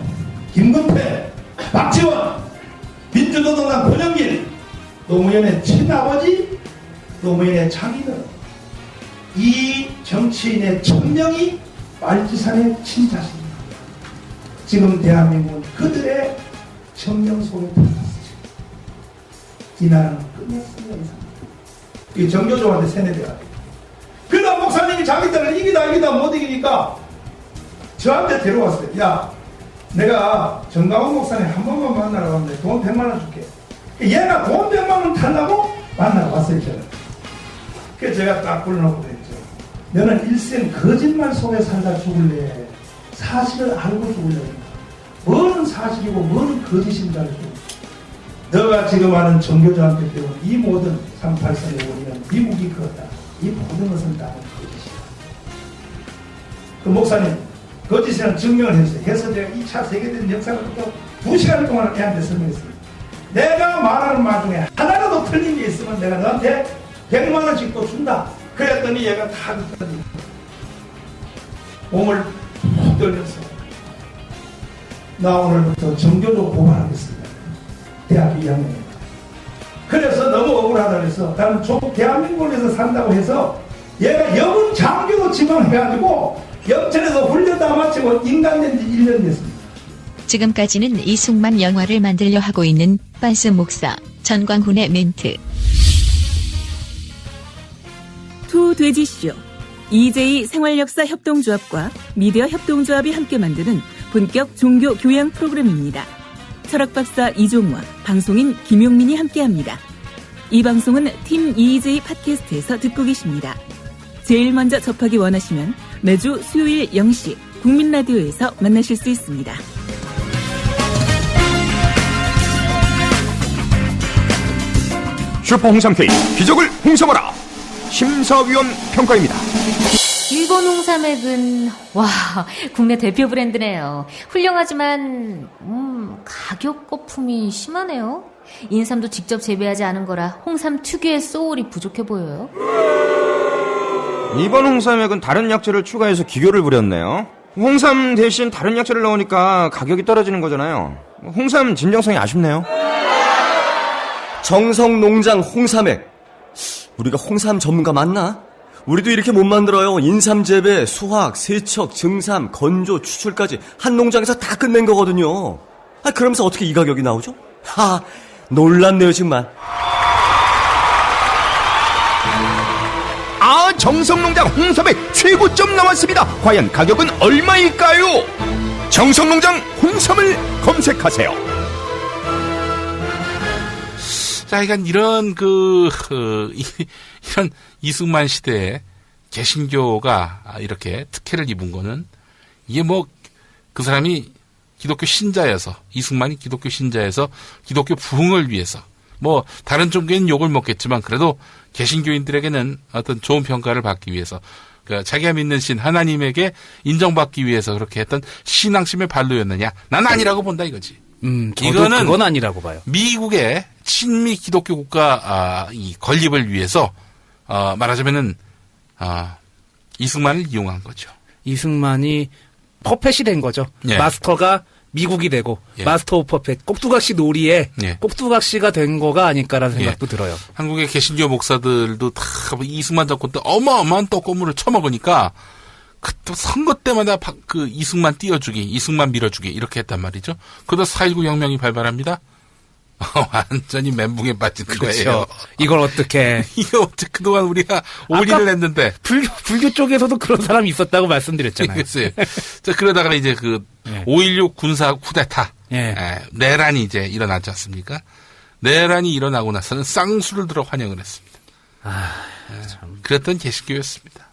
L: 김근태, 박지원, 민주노동당 권영길, 노무현의 친아버지, 노무현의 자기들, 이 정치인의 천명이 빨치산의 친자식입니다. 지금 대한민국은 그들의 천명 속에 들어갔어요. 이 나라는 끝냈습니다. 이 정교조한테 세뇌돼야 돼요. 그러다 목사님이 자기들을 이기다 못 이기니까 저한테 데려왔어요. 야, 내가 정강훈 목사님 한 번만 만나러 왔는데 돈 100만 원 줄게. 얘가 돈 100만 원 달라고 만나러 왔어요. 저는. 그래서 제가 딱 불러놓고 그랬죠. 너는 일생 거짓말 속에 살다 죽을래? 사실을 알고 죽을래? 뭐는 사실이고 뭐는 거짓인 줄 알고. 너가 지금 하는 정교조한테 배운 이 모든 38선의 원리는 미국이 그었다. 이 모든 것은 다 거짓이다. 그 목사님 거짓이라는 증명을 했어요. 해서 제가 2차 세계대전 역사를 또 2시간 동안 애한테 설명했습니다. 내가 말하는 말 중에 하나라도 틀린 게 있으면 내가 너한테 100만 원씩 또 준다. 그랬더니 얘가 다 듣더니 몸을 푹 떨렸어. 나 오늘부터 정교조 고발하겠습니다. 대학교 2학년입니다. 그래서 너무 억울하다고 해서 나는 대한민국을 위해서 산다고 해서 얘가 여군 장교도 지망해가지고 영천에서 훈련 다 마치고 인간된 지 1년 됐습니다.
M: 지금까지는 이승만 영화를 만들려 하고 있는 빤스 목사 전광훈의 멘트.
E: 투 돼지쇼 EJ 생활역사 협동조합과 미디어 협동조합이 함께 만드는 본격 종교 교양 프로그램입니다. 철학박사 이종화, 방송인 김용민이 함께합니다. 이 방송은 팀 EJ 팟캐스트에서 듣고 계십니다. 제일 먼저 접하기 원하시면 매주 수요일 0시 국민라디오에서 만나실 수 있습니다.
I: 슈퍼 홍삼 K 기적을 홍삼하라. 심사위원 평가입니다.
N: 일본 홍삼액은 와 국내 대표 브랜드네요. 훌륭하지만 가격 거품이 심하네요. 인삼도 직접 재배하지 않은 거라 홍삼 특유의 소울이 부족해 보여요.
O: 이번 홍삼액은 다른 약재를 추가해서 기교를 부렸네요. 홍삼 대신 다른 약재를 넣으니까 가격이 떨어지는 거잖아요. 홍삼 진정성이 아쉽네요.
J: 정성농장 홍삼액. 우리가 홍삼 전문가 맞나? 우리도 이렇게 못 만들어요. 인삼 재배, 수확, 세척, 증삼, 건조, 추출까지 한 농장에서 다 끝낸 거거든요. 그러면서 어떻게 이 가격이 나오죠? 놀랍네요 정말.
I: 정성농장 홍삼액 최고점 나왔습니다. 과연 가격은 얼마일까요? 정성농장 홍삼을 검색하세요.
D: 자, 그러니까 이런 이런 이승만 시대에 개신교가 이렇게 특혜를 입은 거는 이게 뭐 그 사람이 기독교 신자여서 이승만이 기독교 신자여서 기독교 부흥을 위해서 뭐 다른 종교는 욕을 먹겠지만 그래도 개신교인들에게는 어떤 좋은 평가를 받기 위해서 그러니까 자기가 믿는 신 하나님에게 인정받기 위해서 그렇게 했던 신앙심의 발로였느냐? 난 아니라고 본다 이거지.
C: 저도 그건 아니라고 봐요.
D: 미국의 친미 기독교 국가 이 건립을 위해서 말하자면은 이승만을 이용한 거죠.
C: 이승만이 퍼펫이 된 거죠.
D: 예.
C: 마스터가 미국이 되고
D: 예.
C: 마스터 오브 퍼펫 꼭두각시 놀이에
D: 예.
C: 꼭두각시가 된 거가 아닐까라는 생각도 들어요.
D: 한국의 개신교 목사들도 다 이승만 정권 때 어마어마한 떡고물을 쳐먹으니까 그 또 선거 때마다 그 이승만 띄워주기, 이승만 밀어주기 이렇게 했단 말이죠. 그러다 4.19 혁명이 발발합니다. 완전히 멘붕에 빠진
C: 그렇죠.
D: 거예요.
C: 이걸 어떻게
D: 이게 어떻게 그동안 우리가 올인을 했는데
C: 불교 쪽에서도 그런 사람이 있었다고 말씀드렸잖아요.
D: 글쎄요. 자, 그러다가 이제 그 5.16 군사 쿠데타 내란이 이제 일어나지 않습니까? 내란이 일어나고 나서는 쌍수를 들어 환영을 했습니다. 그랬던 개신교였습니다.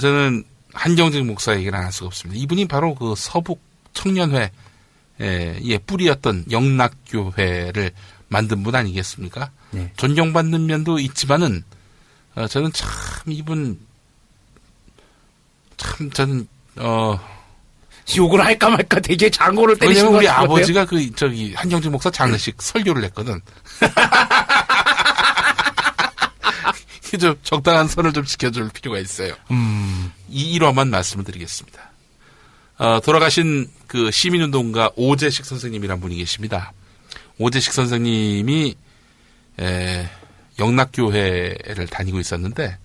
D: 저는 한경직 목사 얘기를 안 할 수가 없습니다. 이분이 바로 그 서북 청년회 의 뿌리였던 영락교회를 만든 분 아니겠습니까?
C: 네.
D: 존경받는 면도 있지만은 저는 참 이분 참 저는
C: 욕을 할까 말까 되게 장고를 때리시는
D: 왜냐면 우리
C: 것 같아요.
D: 아버지가 한경직 목사 장례식 설교를 했거든. 좀 적당한 선을 좀 지켜줄 필요가 있어요. 이 1화만 말씀을 드리겠습니다. 돌아가신 그 시민운동가 오재식 선생님이란 분이 계십니다. 오재식 선생님이 영락교회를 다니고 있었는데,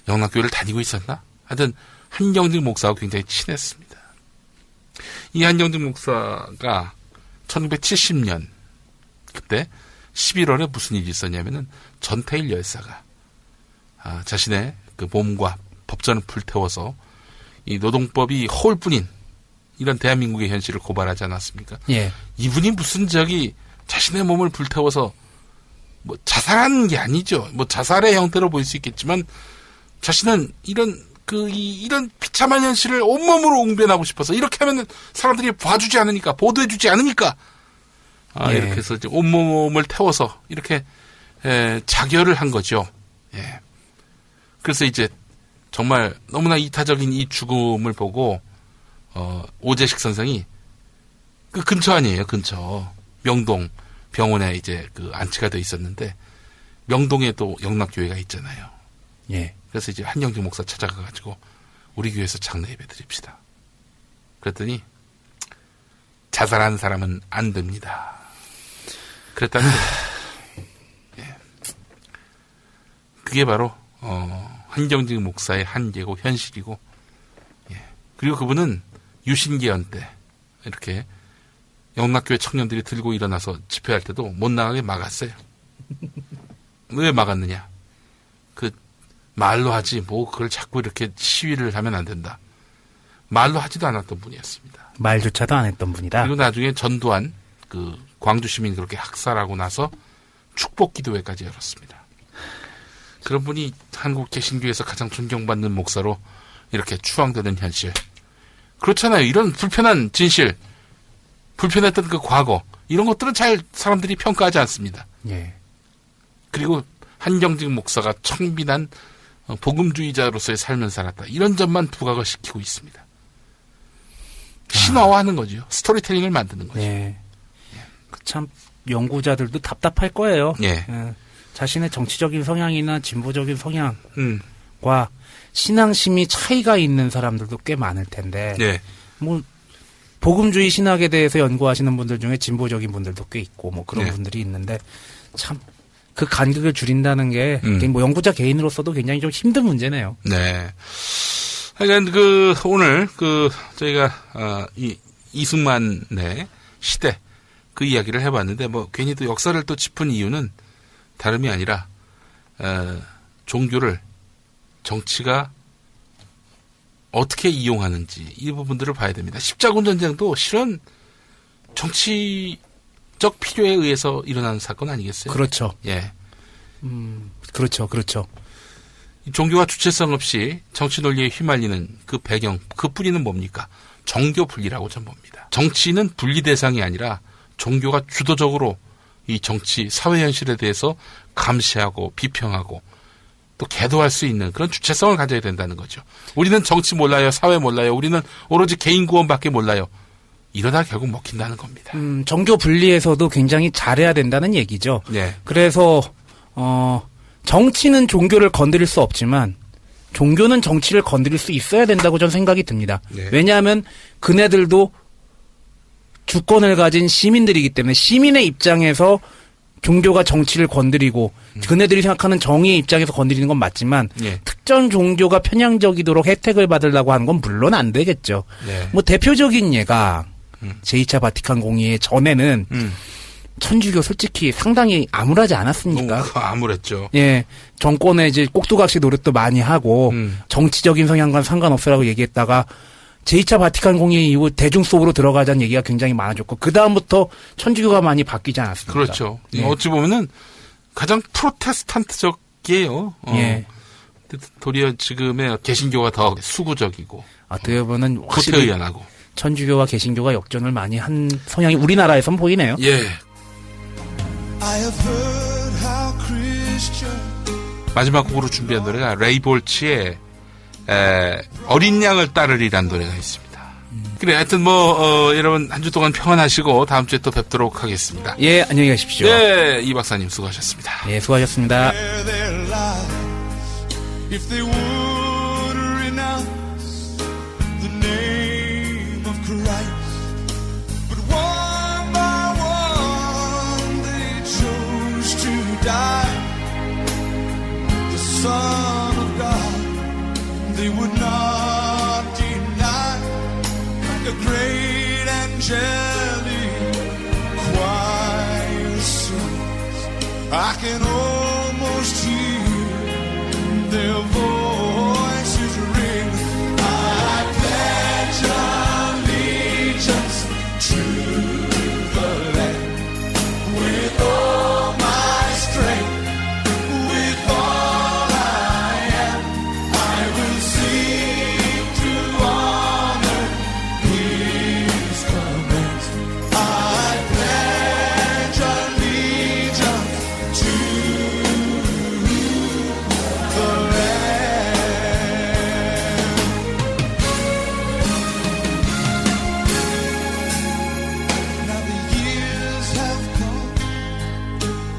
D: 영락교회를 다니고 있었나? 하여튼 한경직 목사하고 굉장히 친했습니다. 이 한경직 목사가 1970년 그때 11월에 무슨 일이 있었냐면은 전태일 열사가 자신의 그 몸과 법전을 불태워서 이 노동법이 허울뿐인 이런 대한민국의 현실을 고발하지 않았습니까?
C: 예.
D: 이분이 무슨 자신의 몸을 불태워서 뭐 자살하는 게 아니죠. 뭐 자살의 형태로 보일 수 있겠지만 자신은 이런 비참한 현실을 온몸으로 웅변하고 싶어서 이렇게 하면 사람들이 봐주지 않으니까 보도해주지 않으니까 이렇게 해서 이제 온몸을 태워서 이렇게 자결을 한 거죠. 예. 그래서 이제 정말 너무나 이타적인 이 죽음을 보고 오재식 선생이 그 근처 아니에요, 근처 명동 병원에 이제 그 안치가 돼 있었는데 명동에도 영락교회가 있잖아요.
C: 예.
D: 그래서 이제 한경직 목사 찾아가가지고 우리 교회에서 장례 예배 드립시다. 그랬더니 자살한 사람은 안 됩니다. 그랬다는 거예요. 예. 그게 바로 한경직 목사의 한계고 현실이고, 예. 그리고 그분은 유신기한 때 이렇게 영락교회 청년들이 들고 일어나서 집회할 때도 못 나가게 막았어요. 왜 막았느냐? 그 말로 하지 뭐 그걸 자꾸 이렇게 시위를 하면 안 된다. 말로 하지도 않았던 분이었습니다.
C: 말조차도 안 했던 분이다.
D: 그리고 나중에 전두환 그 광주 시민 그렇게 학살하고 나서 축복기도회까지 열었습니다. 그런 분이 한국 개신교에서 가장 존경받는 목사로 이렇게 추앙되는 현실. 그렇잖아요. 이런 불편한 진실, 불편했던 그 과거, 이런 것들은 잘 사람들이 평가하지 않습니다.
C: 예.
D: 그리고 한경직 목사가 청빈한 복음주의자로서의 삶을 살았다. 이런 점만 부각을 시키고 있습니다. 신화화하는 거죠. 스토리텔링을 만드는 거죠.
C: 예. 참 연구자들도 답답할 거예요.
D: 예.
C: 자신의 정치적인 성향이나 진보적인 성향과 신앙심이 차이가 있는 사람들도 꽤 많을 텐데,
D: 예.
C: 뭐 복음주의 신학에 대해서 연구하시는 분들 중에 진보적인 분들도 꽤 있고 뭐 그런
D: 예.
C: 분들이 있는데 참 그 간극을 줄인다는 게 뭐 연구자 개인으로서도 굉장히 좀 힘든 문제네요.
D: 네. 하여간 오늘 저희가 이승만의 시대 그 이야기를 해봤는데 뭐 괜히 또 역사를 또 짚은 이유는 다름이 아니라 종교를 정치가 어떻게 이용하는지 이 부분들을 봐야 됩니다. 십자군 전쟁도 실은 정치적 필요에 의해서 일어나는 사건 아니겠어요?
C: 그렇죠.
D: 예.
C: 그렇죠.
D: 종교가 주체성 없이 정치 논리에 휘말리는 그 배경, 그 뿌리는 뭡니까? 정교 분리라고 저는 봅니다. 정치는 분리 대상이 아니라 종교가 주도적으로 이 정치, 사회 현실에 대해서 감시하고 비평하고 또 계도할 수 있는 그런 주체성을 가져야 된다는 거죠. 우리는 정치 몰라요, 사회 몰라요, 우리는 오로지 개인 구원밖에 몰라요. 이러다 결국 먹힌다는 겁니다.
C: 정교 분리에서도 굉장히 잘해야 된다는 얘기죠.
D: 네.
C: 그래서 정치는 종교를 건드릴 수 없지만 종교는 정치를 건드릴 수 있어야 된다고 저는 생각이 듭니다.
D: 네.
C: 왜냐하면 그네들도 주권을 가진 시민들이기 때문에 시민의 입장에서 종교가 정치를 건드리고 그네들이 생각하는 정의의 입장에서 건드리는 건 맞지만
D: 예.
C: 특정 종교가 편향적이도록 혜택을 받으려고 하는 건 물론 안 되겠죠.
D: 네.
C: 뭐 대표적인 예가 제2차 바티칸 공의회 전에는 천주교 솔직히 상당히 암울하지 않았습니까?
D: 암울했죠.
C: 예. 정권에 이제 꼭두각시 노릇도 많이 하고 정치적인 성향과 상관없으라고 얘기했다가 제2차 바티칸 공의회 이후 대중 속으로 들어가자는 얘기가 굉장히 많아졌고 그다음부터 천주교가 많이 바뀌지 않았습니까?
D: 그렇죠.
C: 예.
D: 어찌 보면은 가장 프로테스탄트적이에요.
C: 예.
D: 도리어 지금의 개신교가 더 수구적이고
C: 어떻게 보면 확실히
D: 구태의연하고
C: 천주교와 개신교가 역전을 많이 한 성향이 우리나라에선 보이네요.
D: 예. 마지막 곡으로 준비한 노래가 레이 볼치의 어린 양을 따르리란 노래가 있습니다. 그래, 하여튼 여러분 한 주 동안 평안하시고 다음 주에 또 뵙도록 하겠습니다.
C: 예, 안녕히 가십시오.
D: 네, 이 박사님 수고하셨습니다.
C: 예, 수고하셨습니다.
G: If they would renounce the name of Christ, but one by one they chose to die. The Son of God they would not deny. A great angelic choir sings. I can almost hear their voices ring. I pledge allegiance to the land with all my strength, with all I am. I will seek to honor His commands. I pledge allegiance to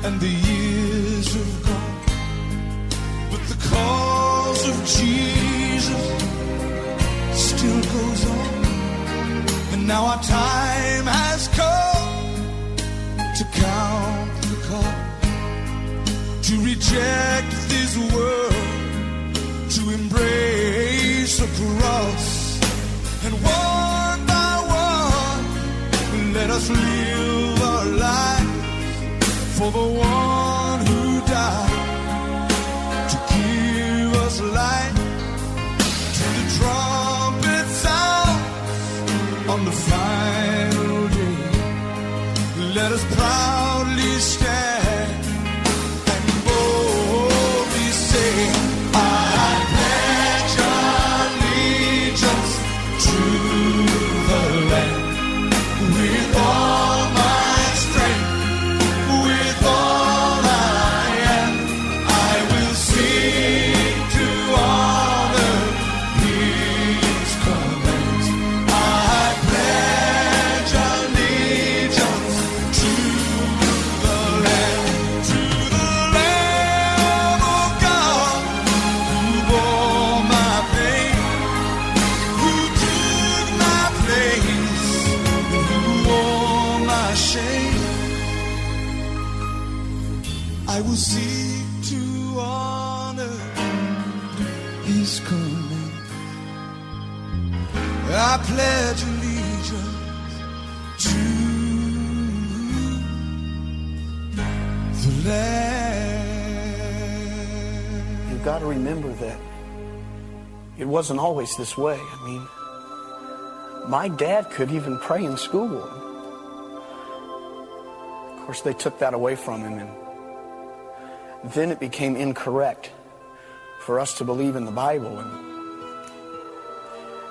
G: and the years have gone, but the cause of Jesus still goes on. And now our time has come to count the cost, to reject this world, to embrace the cross, and one by one let us live our life for the one who died to give us life. Till the trumpet sounds on the final day, let us proudly stand and boldly say, I pledge allegiance to the land with all my strength. With all I am, I will seek to honor His commands. I pledge allegiance to the Lamb of God, who bore my pain, who took my place, who wore my shame. I will seek to honor His command. I pledge allegiance to the Lamb.
P: You've got to remember that it wasn't always this way. I mean, my dad could even pray in school. Of course, they took that away from him, and then it became incorrect for us to believe in the Bible. And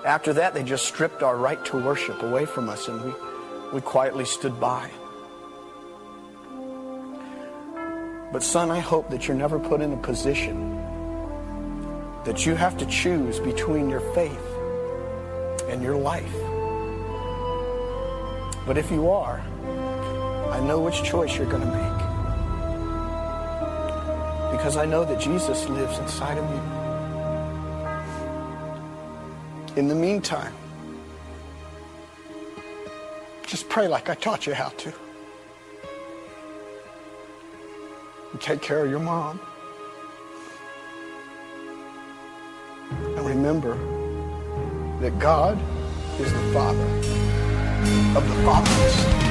P: after that, they just stripped our right to worship away from us, and we quietly stood by. But son, I hope that you're never put in a position that you have to choose between your faith and your life. But if you are, I know which choice you're going to make. Because I know that Jesus lives inside of you. In the meantime, just pray like I taught you how to. And take care of your mom. And remember that God is the Father of the fatherless.